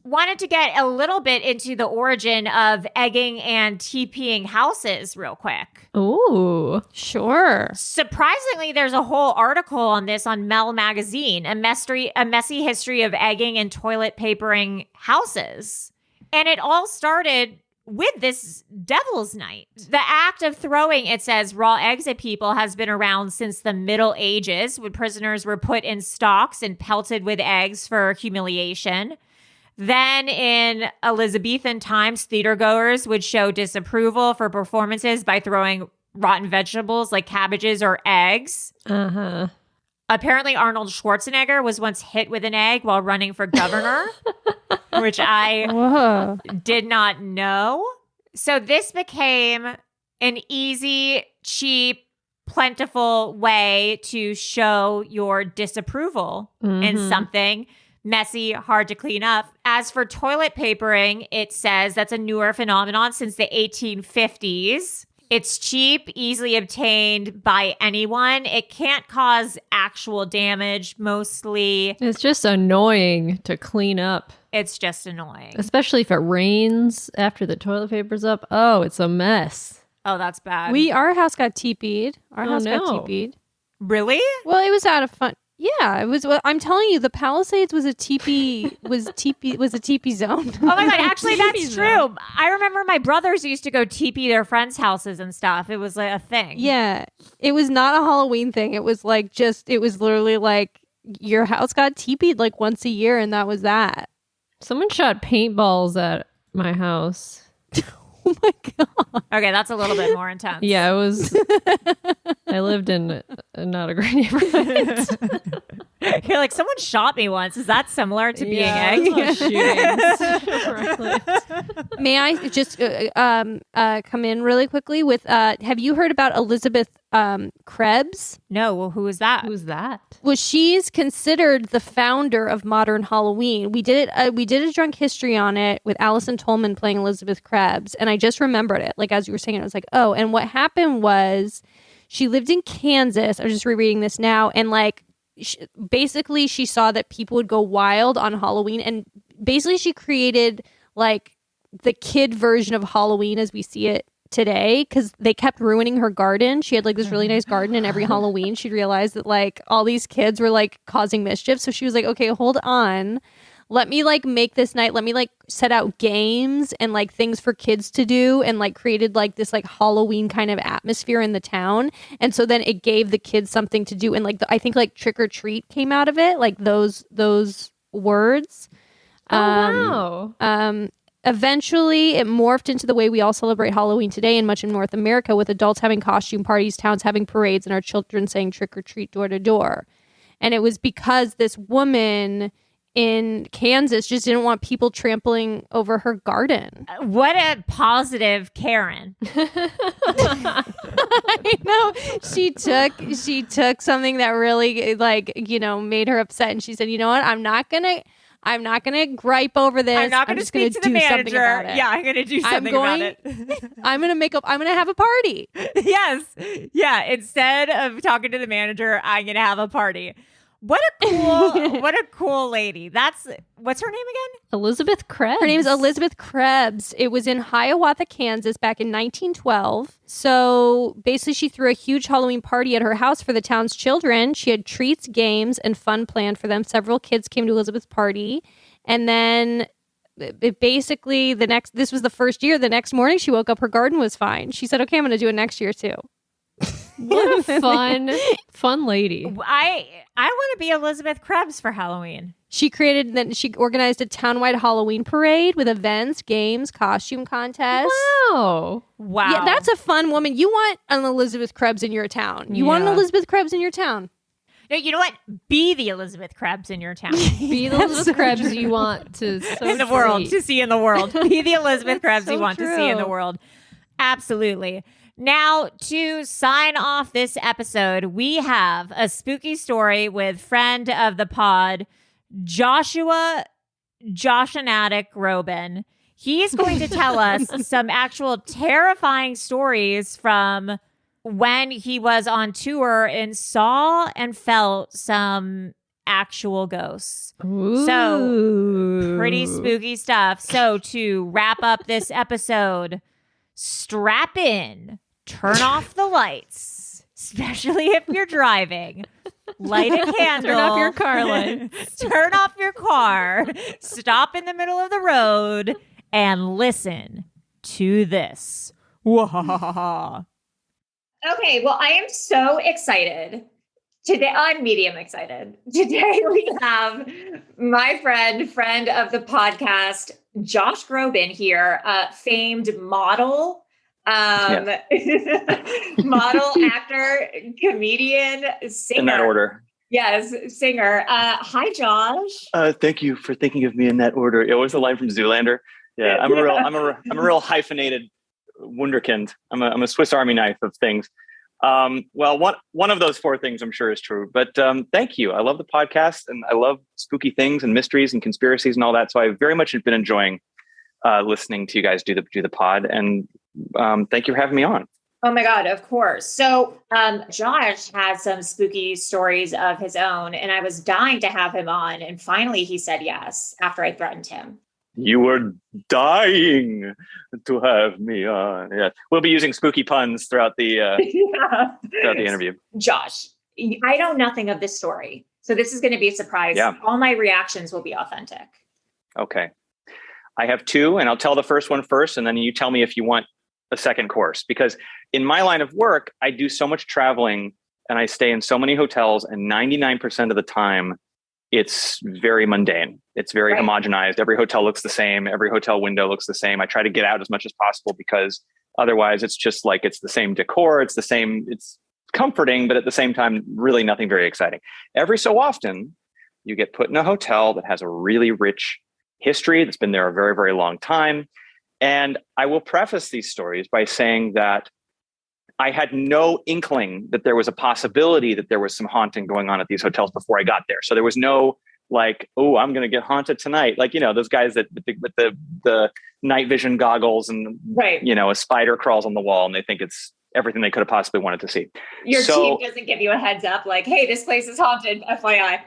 Wanted to get a little bit into the origin of egging and TPing houses real quick. Ooh. Sure. Surprisingly, there's a whole article on this on Mel Magazine, a messy history of egging and toilet papering houses. And it all started with this Devil's Night. The act of throwing, it says, raw eggs at people has been around since the Middle Ages, when prisoners were put in stocks and pelted with eggs for humiliation. Then in Elizabethan times, theatergoers would show disapproval for performances by throwing rotten vegetables like cabbages or eggs. Uh-huh. Apparently, Arnold Schwarzenegger was once hit with an egg while running for governor, which I did not know. So this became an easy, cheap, plentiful way to show your disapproval in something messy, hard to clean up. As for toilet papering, it says that's a newer phenomenon since the 1850s. It's cheap, easily obtained by anyone. It can't cause actual damage, mostly. It's just annoying to clean up. It's just annoying. Especially if it rains after the toilet paper's up. Oh, it's a mess. Oh, that's bad. Our house got TP'd. Our house got no. TP'd. Really? Well, it was out of fun. Yeah, it was. Well, I'm telling you, the Palisades was a TP zone. Oh my God, actually, that's true. I remember my brothers used to go TP their friends' houses and stuff. It was like a thing. Yeah, it was not a Halloween thing. It was like it was literally like your house got TP'd like once a year, and that was that. Someone shot paintballs at my house. Oh my God. Okay, that's a little bit more intense. Yeah, it was. I lived in not a great neighborhood. You're like, someone shot me once. Is that similar to being egg? May I just come in really quickly with, have you heard about Elizabeth Krebs? No, well, who is that? Who's that? Well, she's considered the founder of modern Halloween. We did a drunk history on it with Allison Tolman playing Elizabeth Krebs, and I just remembered it. Like as you were saying it, I was like, oh. And what happened was, she lived in Kansas. I was just rereading this now, and like, basically, she saw that people would go wild on Halloween, and basically, she created like the kid version of Halloween as we see it today, because they kept ruining her garden. She had like this really nice garden, and every Halloween she'd realize that like all these kids were like causing mischief. So she was like, okay, hold on, let me like make this night, let me like set out games and like things for kids to do, and like created like this like Halloween kind of atmosphere in the town. And so then it gave the kids something to do, and like I think like trick or treat came out of it, like those words. Oh wow. Eventually, it morphed into the way we all celebrate Halloween today in much of North America, with adults having costume parties, towns having parades, and our children saying trick or treat door to door. And it was because this woman in Kansas just didn't want people trampling over her garden. What a positive Karen. I know. She took something that really like, made her upset, and she said, you know what, I'm not gonna gripe over this. I'm not going to speak to the manager. Yeah, I'm going to do something about it. I'm going to have a party. Yes. Yeah. Instead of talking to the manager, I'm going to have a party. What a cool lady. What's her name again? Elizabeth Krebs. Her name is Elizabeth Krebs. It was in Hiawatha, Kansas back in 1912. So basically she threw a huge Halloween party at her house for the town's children. She had treats, games, and fun planned for them. Several kids came to Elizabeth's party. And then this was the first year. The next morning she woke up, her garden was fine. She said, okay, I'm going to do it next year too. What a fun lady. I want to be Elizabeth Krebs for Halloween. She organized a townwide Halloween parade with events, games, costume contests. Wow. Yeah, that's a fun woman. You want an Elizabeth Krebs in your town. You want an Elizabeth Krebs in your town. No, you know what? Be the Elizabeth Krebs in your town. Be the Elizabeth Krebs you want to in the world, to see in the world. Be the Elizabeth Krebs you want to see in the true. world. Absolutely. Now, to sign off this episode, we have a spooky story with friend of the pod, Joshanatic Groban. He's going to tell us some actual terrifying stories from when he was on tour and saw and felt some actual ghosts. Ooh. So, pretty spooky stuff. So, to wrap up this episode, strap in, turn off the lights, especially if you're driving. Light a candle. Turn off your car lights. Turn off your car. Stop in the middle of the road and listen to this. Wahahaha. Okay, well, I am so excited. Today, I'm medium excited. Today we have my friend of the podcast, Josh Groban here, famed model, model, actor, comedian, singer. In that order. Yes, singer. Hi, Josh. Thank you for thinking of me in that order. It was a line from Zoolander. Yeah, I'm a real hyphenated wunderkind. I'm a Swiss Army knife of things. Well, one of those four things I'm sure is true, but thank you. I love the podcast and I love spooky things and mysteries and conspiracies and all that. So I very much have been enjoying listening to you guys do the pod, and thank you for having me on. Oh my God, of course. So Josh has some spooky stories of his own, and I was dying to have him on. And finally he said yes after I threatened him. You were dying to have me on. Yeah, we'll be using spooky puns throughout the throughout the interview. Josh, I know nothing of this story, so this is going to be a surprise. Yeah. All my reactions will be authentic. Okay, I have two, and I'll tell the first one first, and then you tell me if you want a second course. Because in my line of work, I do so much traveling, and I stay in so many hotels, and 99% of the time, it's very mundane. It's very homogenized. Every hotel looks the same. Every hotel window looks the same. I try to get out as much as possible because otherwise it's just like, it's the same decor. It's the same, it's comforting, but at the same time, really nothing very exciting. Every so often you get put in a hotel that has a really rich history that's been there a very, very long time. And I will preface these stories by saying that I had no inkling that there was a possibility that there was some haunting going on at these hotels before I got there. So there was no like, oh, I'm going to get haunted tonight. Like, you know, those guys that with the night vision goggles and, you know, a spider crawls on the wall and they think it's everything they could have possibly wanted to see. Your team doesn't give you a heads up like, hey, this place is haunted, FYI.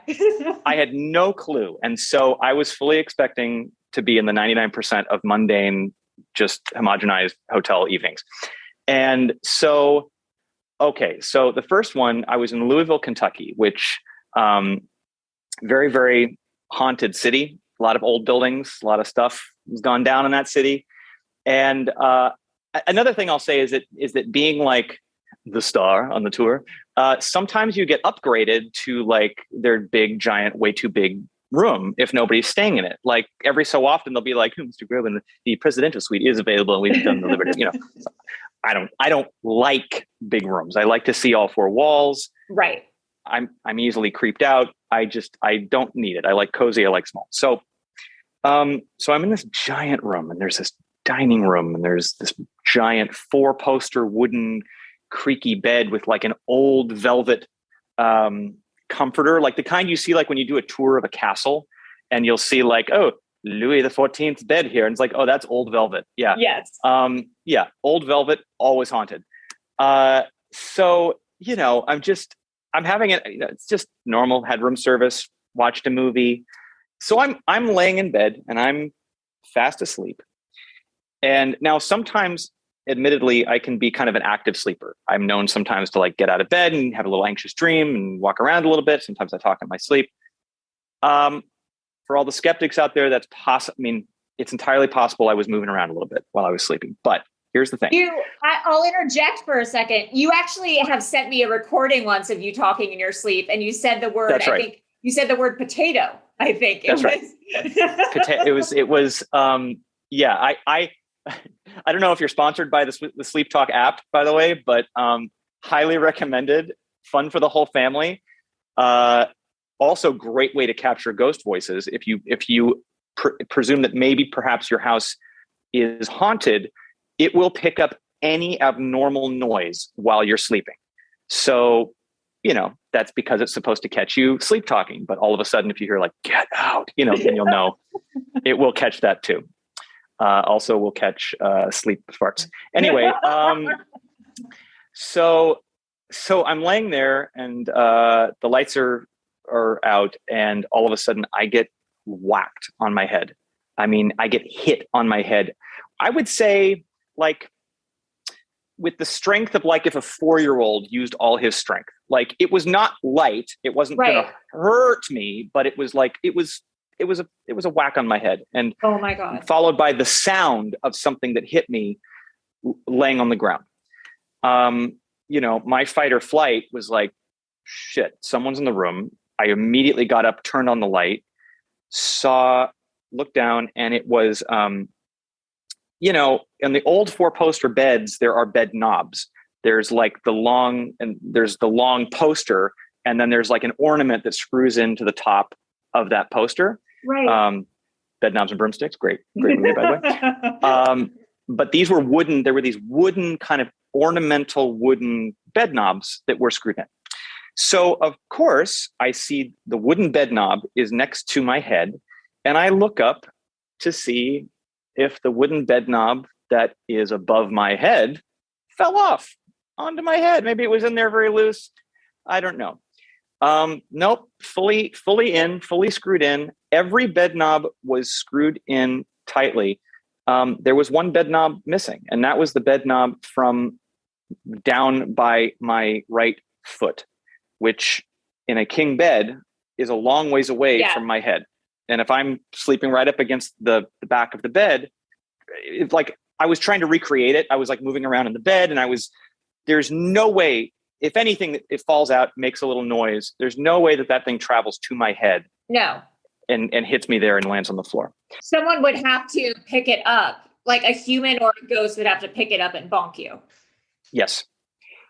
I had no clue. And so I was fully expecting to be in the 99% of mundane, just homogenized hotel evenings. And so, okay, so the first one, I was in Louisville, Kentucky, which very, very haunted city, a lot of old buildings, a lot of stuff has gone down in that city. And another thing I'll say is that being like the star on the tour, sometimes you get upgraded to like their big, giant, way too big room if nobody's staying in it. Like every so often they'll be like, Mr. Groban, the presidential suite is available and we've done the liberty, you know. I don't like big rooms. I like to see all four walls. Right. I'm easily creeped out. I don't need it. I like cozy. I like small. So I'm in this giant room and there's this dining room and there's this giant 4-poster wooden creaky bed with like an old velvet comforter, like the kind you see like when you do a tour of a castle and you'll see like, oh, Louis the 14th bed here. And it's like, oh, that's old velvet. Yeah. Yes. Yeah. Old velvet, always haunted. So, you know, I'm having it. It's just normal headroom service. Watched a movie. So I'm laying in bed and I'm fast asleep. And now sometimes, admittedly, I can be kind of an active sleeper. I'm known sometimes to like get out of bed and have a little anxious dream and walk around a little bit. Sometimes I talk in my sleep. For all the skeptics out there, that's possible. I mean, it's entirely possible I was moving around a little bit while I was sleeping. But here's the thing. I'll interject for a second. You actually have sent me a recording once of you talking in your sleep, and you said the word. That's right. I think you said the word potato. I think that's right. It was. Yeah. I don't know if you're sponsored by the Sleep Talk app, by the way, but highly recommended. Fun for the whole family. Also, great way to capture ghost voices. If you presume that maybe perhaps your house is haunted, it will pick up any abnormal noise while you're sleeping. So, that's because it's supposed to catch you sleep talking. But all of a sudden, if you hear like, get out, then you'll know it will catch that too. Also will catch sleep farts. Anyway, so I'm laying there and the lights are out, and all of a sudden I get whacked on my head. I mean, I get hit on my head. I would say like with the strength of like if a 4-year-old used all his strength. Like it was not light. It wasn't going to hurt me, but it was like it was a whack on my head. And oh my God. Followed by the sound of something that hit me laying on the ground. My fight or flight was like, shit, someone's in the room. I immediately got up, turned on the light, looked down, and it was, in the old 4-poster beds, there are bed knobs. There's like the long poster, and then there's like an ornament that screws into the top of that poster. Right. Bed knobs and broomsticks. Great movie, by the way. But these were wooden. There were these wooden kind of ornamental wooden bed knobs that were screwed in. So of course I see the wooden bed knob is next to my head, and I look up to see if the wooden bed knob that is above my head fell off onto my head. Maybe it was in there very loose. I don't know. Nope. Fully screwed in. Every bed knob was screwed in tightly. There was one bed knob missing, and that was the bed knob from down by my right foot, which in a king bed is a long ways away from my head. And if I'm sleeping right up against the back of the bed, it's like I was trying to recreate it. I was like moving around in the bed, and there's no way, if anything, it falls out, makes a little noise. There's no way that thing travels to my head. No. And hits me there and lands on the floor. Someone would have to pick it up, like a human or a ghost would have to pick it up and bonk you. Yes.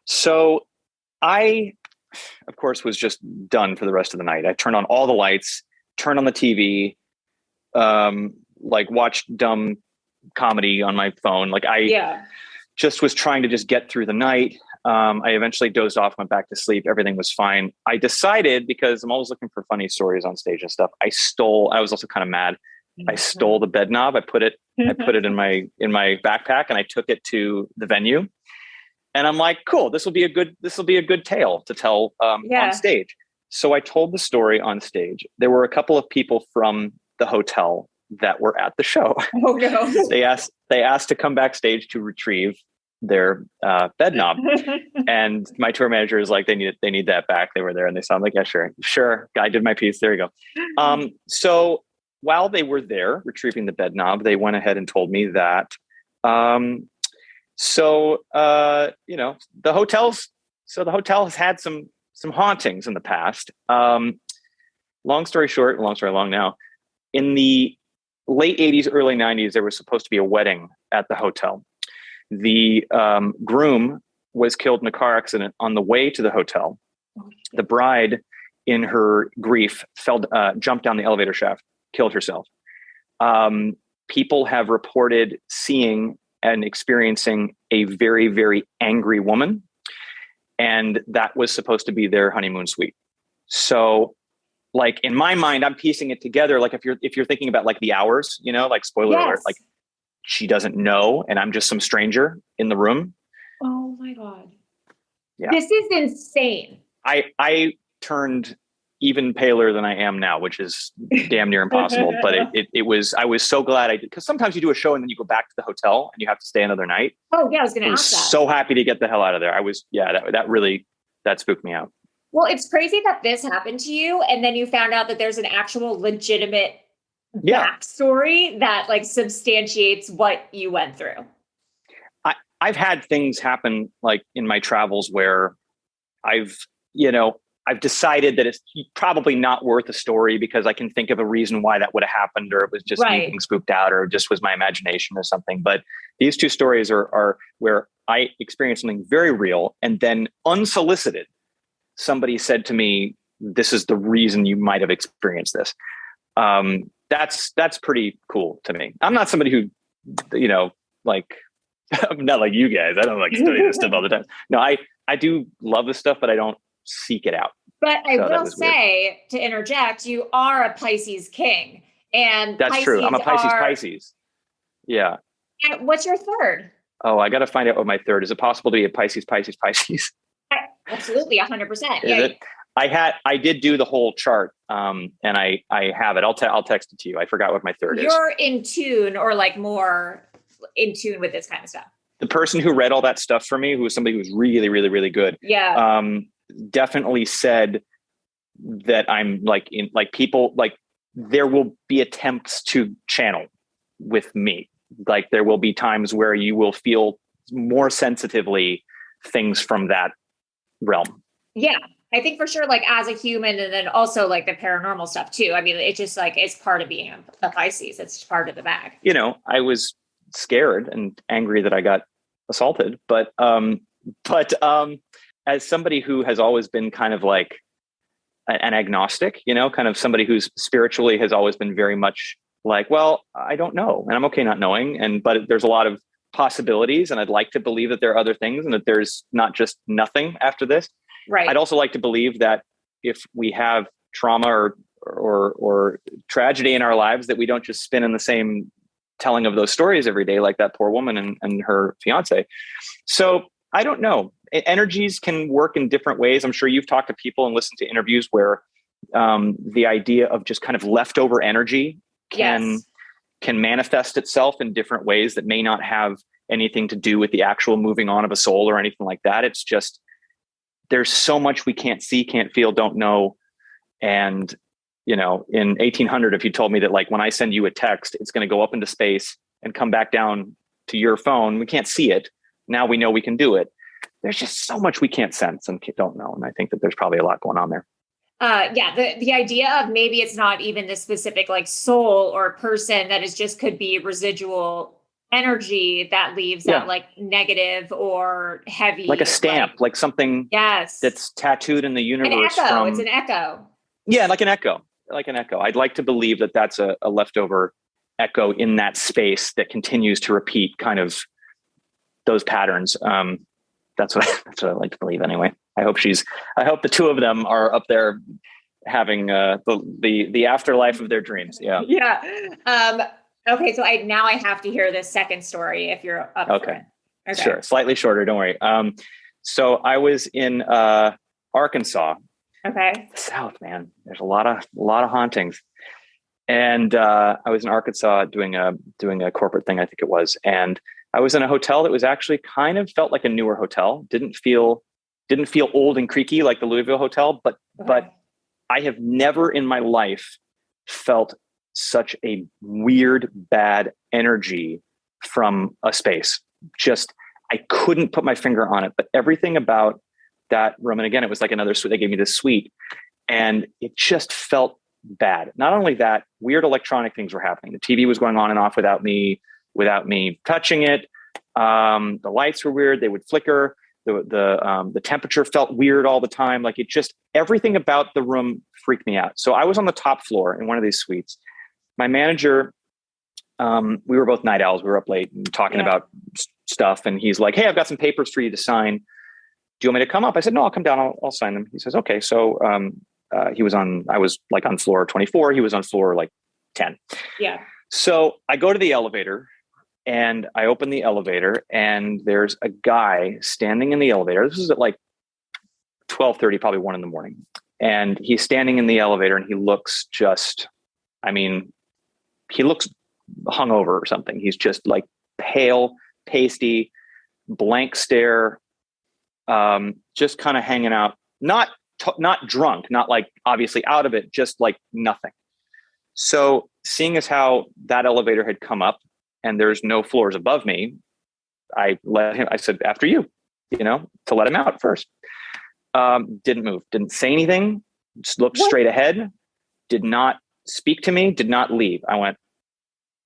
So I, of course, was just done for the rest of the night. I turned on all the lights, turned on the TV, watched dumb comedy on my phone. Just was trying to just get through the night. I eventually dozed off, went back to sleep. Everything was fine. I decided, because I'm always looking for funny stories on stage and stuff, I was also kind of mad. I stole the bed knob. I put it in my backpack, and I took it to the venue. And I'm like, cool, this will be a good tale to tell on stage. So I told the story on stage. There were a couple of people from the hotel that were at the show. Oh no. They asked to come backstage to retrieve their bed knob. And my tour manager is like, they need that back. They were there, and they saw. I'm like, yeah, sure. I did my piece. There you go. So while they were there retrieving the bed knob, they went ahead and told me that. The hotel has had some hauntings in the past. Long story short, long story long now. In the late 80s, early 90s, there was supposed to be a wedding at the hotel. The groom was killed in a car accident on the way to the hotel. The bride, in her grief, jumped down the elevator shaft, killed herself. People have reported seeing and experiencing a very, very angry woman. And that was supposed to be their honeymoon suite. So, like, in my mind, I'm piecing it together. Like, if you're thinking about like The Hours, like, spoiler alert, like, she doesn't know, and I'm just some stranger in the room. Oh my God. Yeah. This is insane. I turned even paler than I am now, which is damn near impossible. But I was so glad I did, because sometimes you do a show and then you go back to the hotel and you have to stay another night. Oh yeah, I was going to ask that. So happy to get the hell out of there. That spooked me out. Well, it's crazy that this happened to you, and then you found out that there's an actual legitimate backstory that like substantiates what you went through. I've had things happen like in my travels where I've decided that it's probably not worth a story because I can think of a reason why that would have happened, or it was just me being spooked out, or just was my imagination or something. But these two stories are where I experienced something very real, and then unsolicited, somebody said to me, "This is the reason you might have experienced this." That's pretty cool to me. I'm not somebody who, like, I'm not like you guys. I don't like study this stuff all the time. No, I do love this stuff, but I don't seek it out. But I will say, to interject, you are a Pisces king. And that's true. I'm a Pisces. Yeah. And what's your third? Oh, I got to find out what my third is. It possible to be a Pisces? Absolutely, 100%. Is it? I did do the whole chart, and I have it. I'll text it to you. I forgot what my third is. You're in tune, or like more in tune with this kind of stuff. The person who read all that stuff for me, who was somebody who was really, really, really good. Yeah. Definitely said that I'm like people, like there will be attempts to channel with me. Like there will be times where you will feel more sensitively things from that realm. Yeah. I think for sure, like as a human, and then also like the paranormal stuff too. I mean, it's just like, it's part of being a Pisces. It's part of the bag. I was scared and angry that I got assaulted, but as somebody who has always been kind of like an agnostic, kind of somebody who's spiritually has always been very much like, well, I don't know, and I'm okay not knowing. But there's a lot of possibilities, and I'd like to believe that there are other things, and that there's not just nothing after this. Right. I'd also like to believe that if we have trauma or tragedy in our lives, that we don't just spin in the same telling of those stories every day, like that poor woman and her fiance. So I don't know. Energies can work in different ways. I'm sure you've talked to people and listened to interviews where the idea of just kind of leftover energy can manifest itself in different ways that may not have anything to do with the actual moving on of a soul or anything like that. It's just, there's so much we can't see, can't feel, don't know. And, in 1800, if you told me that like when I send you a text, it's going to go up into space and come back down to your phone, we can't see it. Now we know we can do it. There's just so much we can't sense and don't know. And I think that there's probably a lot going on there. The idea of maybe it's not even the specific like soul or person, that is just could be residual energy that leaves that like negative or heavy, like a stamp, like something that's tattooed in the universe. It's an echo. Yeah, like an echo. I'd like to believe that that's a leftover echo in that space that continues to repeat kind of those patterns. That's what I like to believe anyway. I hope the two of them are up there having the afterlife of their dreams. Yeah. Yeah. Okay. So I have to hear this second story if you're up for it. Okay. Sure. Slightly shorter. Don't worry. So I was in Arkansas. Okay. The South, man. There's a lot of hauntings. And I was in Arkansas doing a corporate thing, I think it was. And I was in a hotel that was actually kind of felt like a newer hotel. Didn't feel old and creaky like the Louisville hotel, but I have never in my life felt such a weird, bad energy from a space. Just, I couldn't put my finger on it, but everything about that room, and again, it was like another suite. They gave me this suite and it just felt bad. Not only that, weird electronic things were happening. The TV was going on and off without me touching it. The lights were weird. They would flicker. The temperature felt weird all the time. Like it just, everything about the room freaked me out. So I was on the top floor in one of these suites. My manager, we were both night owls. We were up late and talking about stuff. And he's like, "Hey, I've got some papers for you to sign. Do you want me to come up?" I said, "No, I'll come down. I'll sign them." He says, "Okay." So I was like on floor 24. He was on floor like 10. Yeah. So I go to the elevator and I open the elevator and there's a guy standing in the elevator. This is at like 12:30, probably 1 a.m. And he's standing in the elevator and he looks he looks hungover or something. He's just like pale, pasty, blank stare, just kind of hanging out, not drunk, not like obviously out of it, just like nothing. So seeing as how that elevator had come up and there's no floors above me, I said, after you, to let him out first. Didn't move, didn't say anything, just looked straight ahead, did not speak to me, did not leave. I went,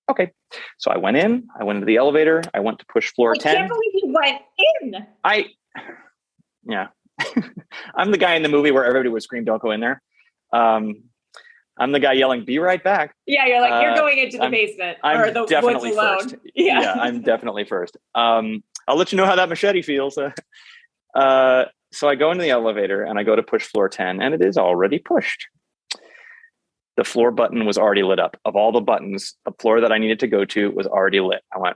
okay. So I went into the elevator. I went to push floor 10. I can't believe you went in. Yeah. I'm the guy in the movie where everybody would scream, don't go in there. I'm the guy yelling, be right back. Yeah, you're like, you're going into the basement or the woods alone. First. Yeah, I'm definitely first. I'll let you know how that machete feels. So I go into the elevator and I go to push floor 10 and it is already pushed. The floor button was already lit up. Of all the buttons, the floor that I needed to go to was already lit. I went,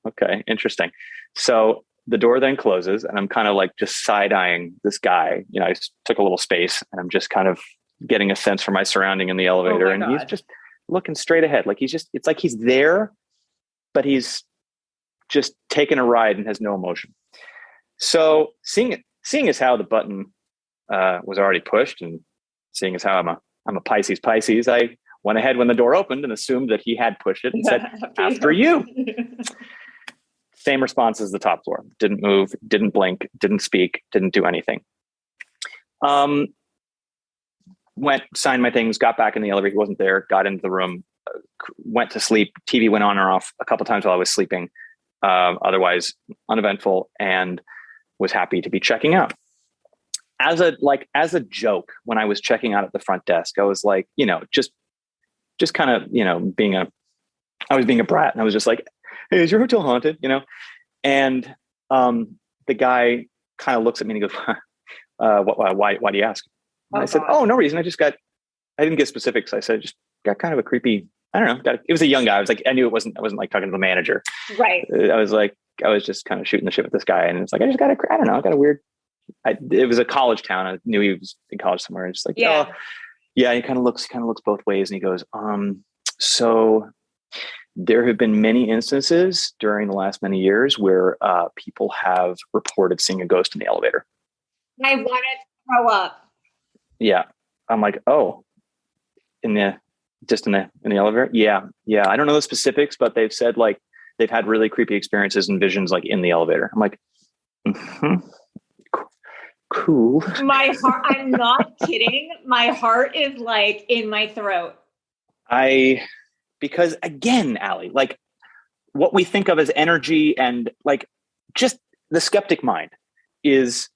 okay, interesting. So the door then closes and I'm kind of like just side-eyeing this guy. I took a little space and I'm just kind of getting a sense for my surrounding in the elevator. And he's just looking straight ahead. Like it's like he's there, but he's just taking a ride and has no emotion. So seeing as how the button was already pushed and seeing as how I'm a Pisces, I went ahead when the door opened and assumed that he had pushed it and said, after you. Same response as the top floor. Didn't move, didn't blink, didn't speak, didn't do anything. Went, signed my things, got back in the elevator. He wasn't there, got into the room, went to sleep. TV went on or off a couple times while I was sleeping. Otherwise uneventful, and was happy to be checking out. As a joke, when I was checking out at the front desk, I was like, just kind of, I was being a brat and I was just like, hey, is your hotel haunted? And the guy kind of looks at me and he goes, why do you ask? And I said, oh, no reason. I didn't get specifics. I said, I just got kind of a creepy, I don't know. It was a young guy. I was like, I wasn't like talking to the manager. Right. I was just kind of shooting the shit with this guy. And it's like, I got a weird, it was a college town. I knew he was in college somewhere. And just like, yeah, he kind of looks both ways. And he goes, so there have been many instances during the last many years where people have reported seeing a ghost in the elevator. I wanted to throw up. Yeah. I'm like, oh, in the elevator. Yeah. I don't know the specifics, but they've said like they've had really creepy experiences and visions like in the elevator. I'm like, cool. My heart, I'm not kidding. My heart is like in my throat. Because again, Allie, like what we think of as energy and like just the skeptic mind is,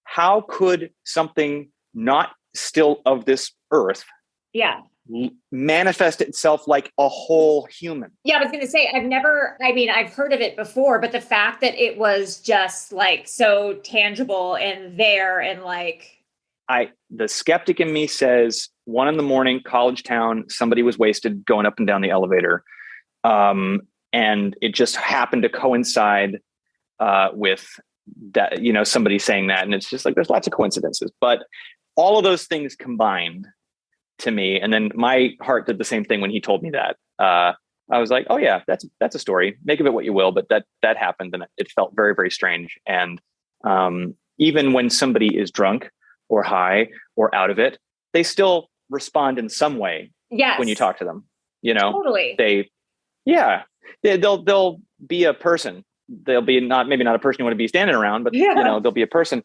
how could something not still of this earth manifest itself like a whole human? Yeah, I was going to say, I've heard of it before, but the fact that it was just like so tangible and there and like. The skeptic in me says 1 a.m, college town, somebody was wasted going up and down the elevator. And it just happened to coincide with that, somebody saying that. And it's just like, there's lots of coincidences, but all of those things combined to me. And then my heart did the same thing when he told me that. I was like, oh yeah, that's a story. Make of it what you will, but that happened and it felt very, very strange. And even when somebody is drunk or high or out of it, they still respond in some way. Yes. When you talk to them, totally. They'll be a person. They'll be maybe not a person you want to be standing around, but they'll be a person.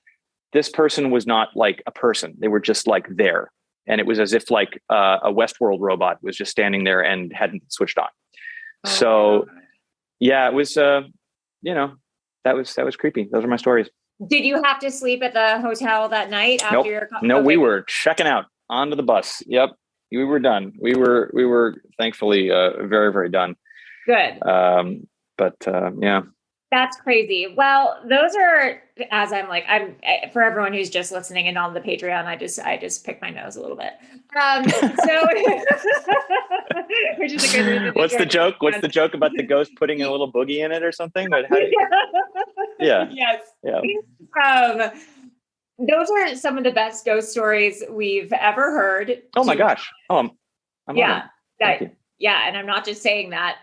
This person was not like a person. They were just like there. And it was as if like a Westworld robot was just standing there and hadn't switched on. So yeah, it was, that was creepy. Those are my stories. Did you have to sleep at the hotel that night after your? No, we were checking out onto the bus. Yep. We were done. We were thankfully very, very done. Good. But yeah. That's crazy. Well, those are, as I'm for everyone who's just listening and on the Patreon, I just pick my nose a little bit. So, which is a good reason. What's the joke? What's the joke about the ghost putting a little boogie in it or something? But how do you... Yeah. Yes. Yeah. those are some of the best ghost stories we've ever heard. Oh my gosh. Oh, I'm yeah. Thank you. Yeah. And I'm not just saying that.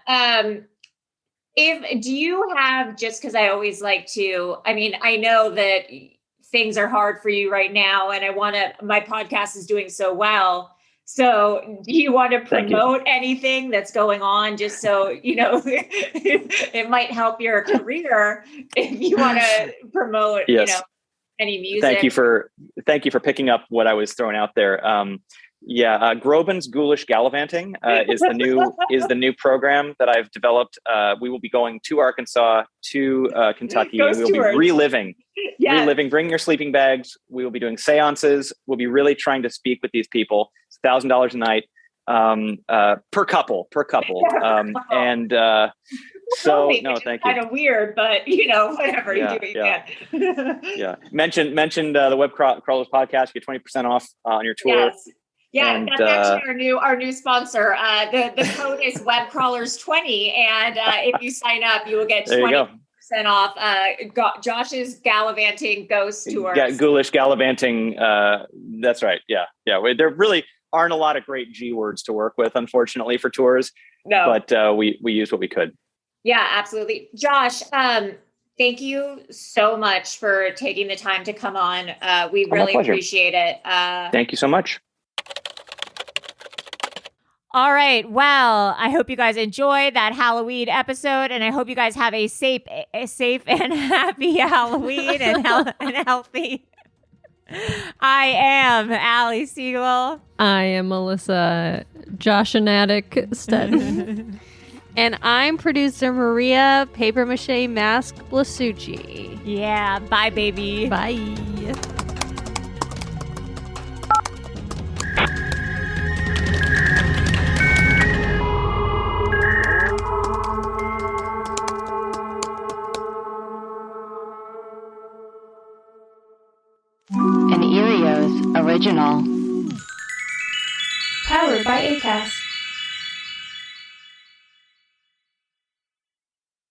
Do you have, just because I always like to, I mean, I know that things are hard for you right now, and my podcast is doing so well. So do you want to promote anything that's going on, just so, it might help your career if you want to promote, any music? Thank you for picking up what I was throwing out there. Groban's Ghoulish Gallivanting is the new program that I've developed. We will be going to Arkansas, to Kentucky, and we will be reliving. Bring your sleeping bags. We will be doing seances. We'll be really trying to speak with these people. It's $1,000 a night per couple. And so no, thank you. Kind of weird, but whatever you do, you can. Yeah. Mentioned the Webcrawlers podcast. Get 20% off on your tour. Yes. Yeah, and, that's actually our new sponsor. The code is Webcrawlers20, and if you sign up, you will get 20% off Josh's Gallivanting Ghost Tours. Yeah, Ghoulish Gallivanting. That's right. Yeah. There really aren't a lot of great G words to work with, unfortunately, for tours. No, but we used what we could. Yeah, absolutely, Josh. Thank you so much for taking the time to come on. We really appreciate it. Thank you so much. All right. Well, I hope you guys enjoyed that Halloween episode, and I hope you guys have a safe and happy Halloween and healthy. I am Allie Siegel. I am Melissa Joshanatic Stetton. And I'm producer Maria Paper Mache Mask Blasucci. Yeah. Bye, baby. Bye. An Erios original. Powered by Acast.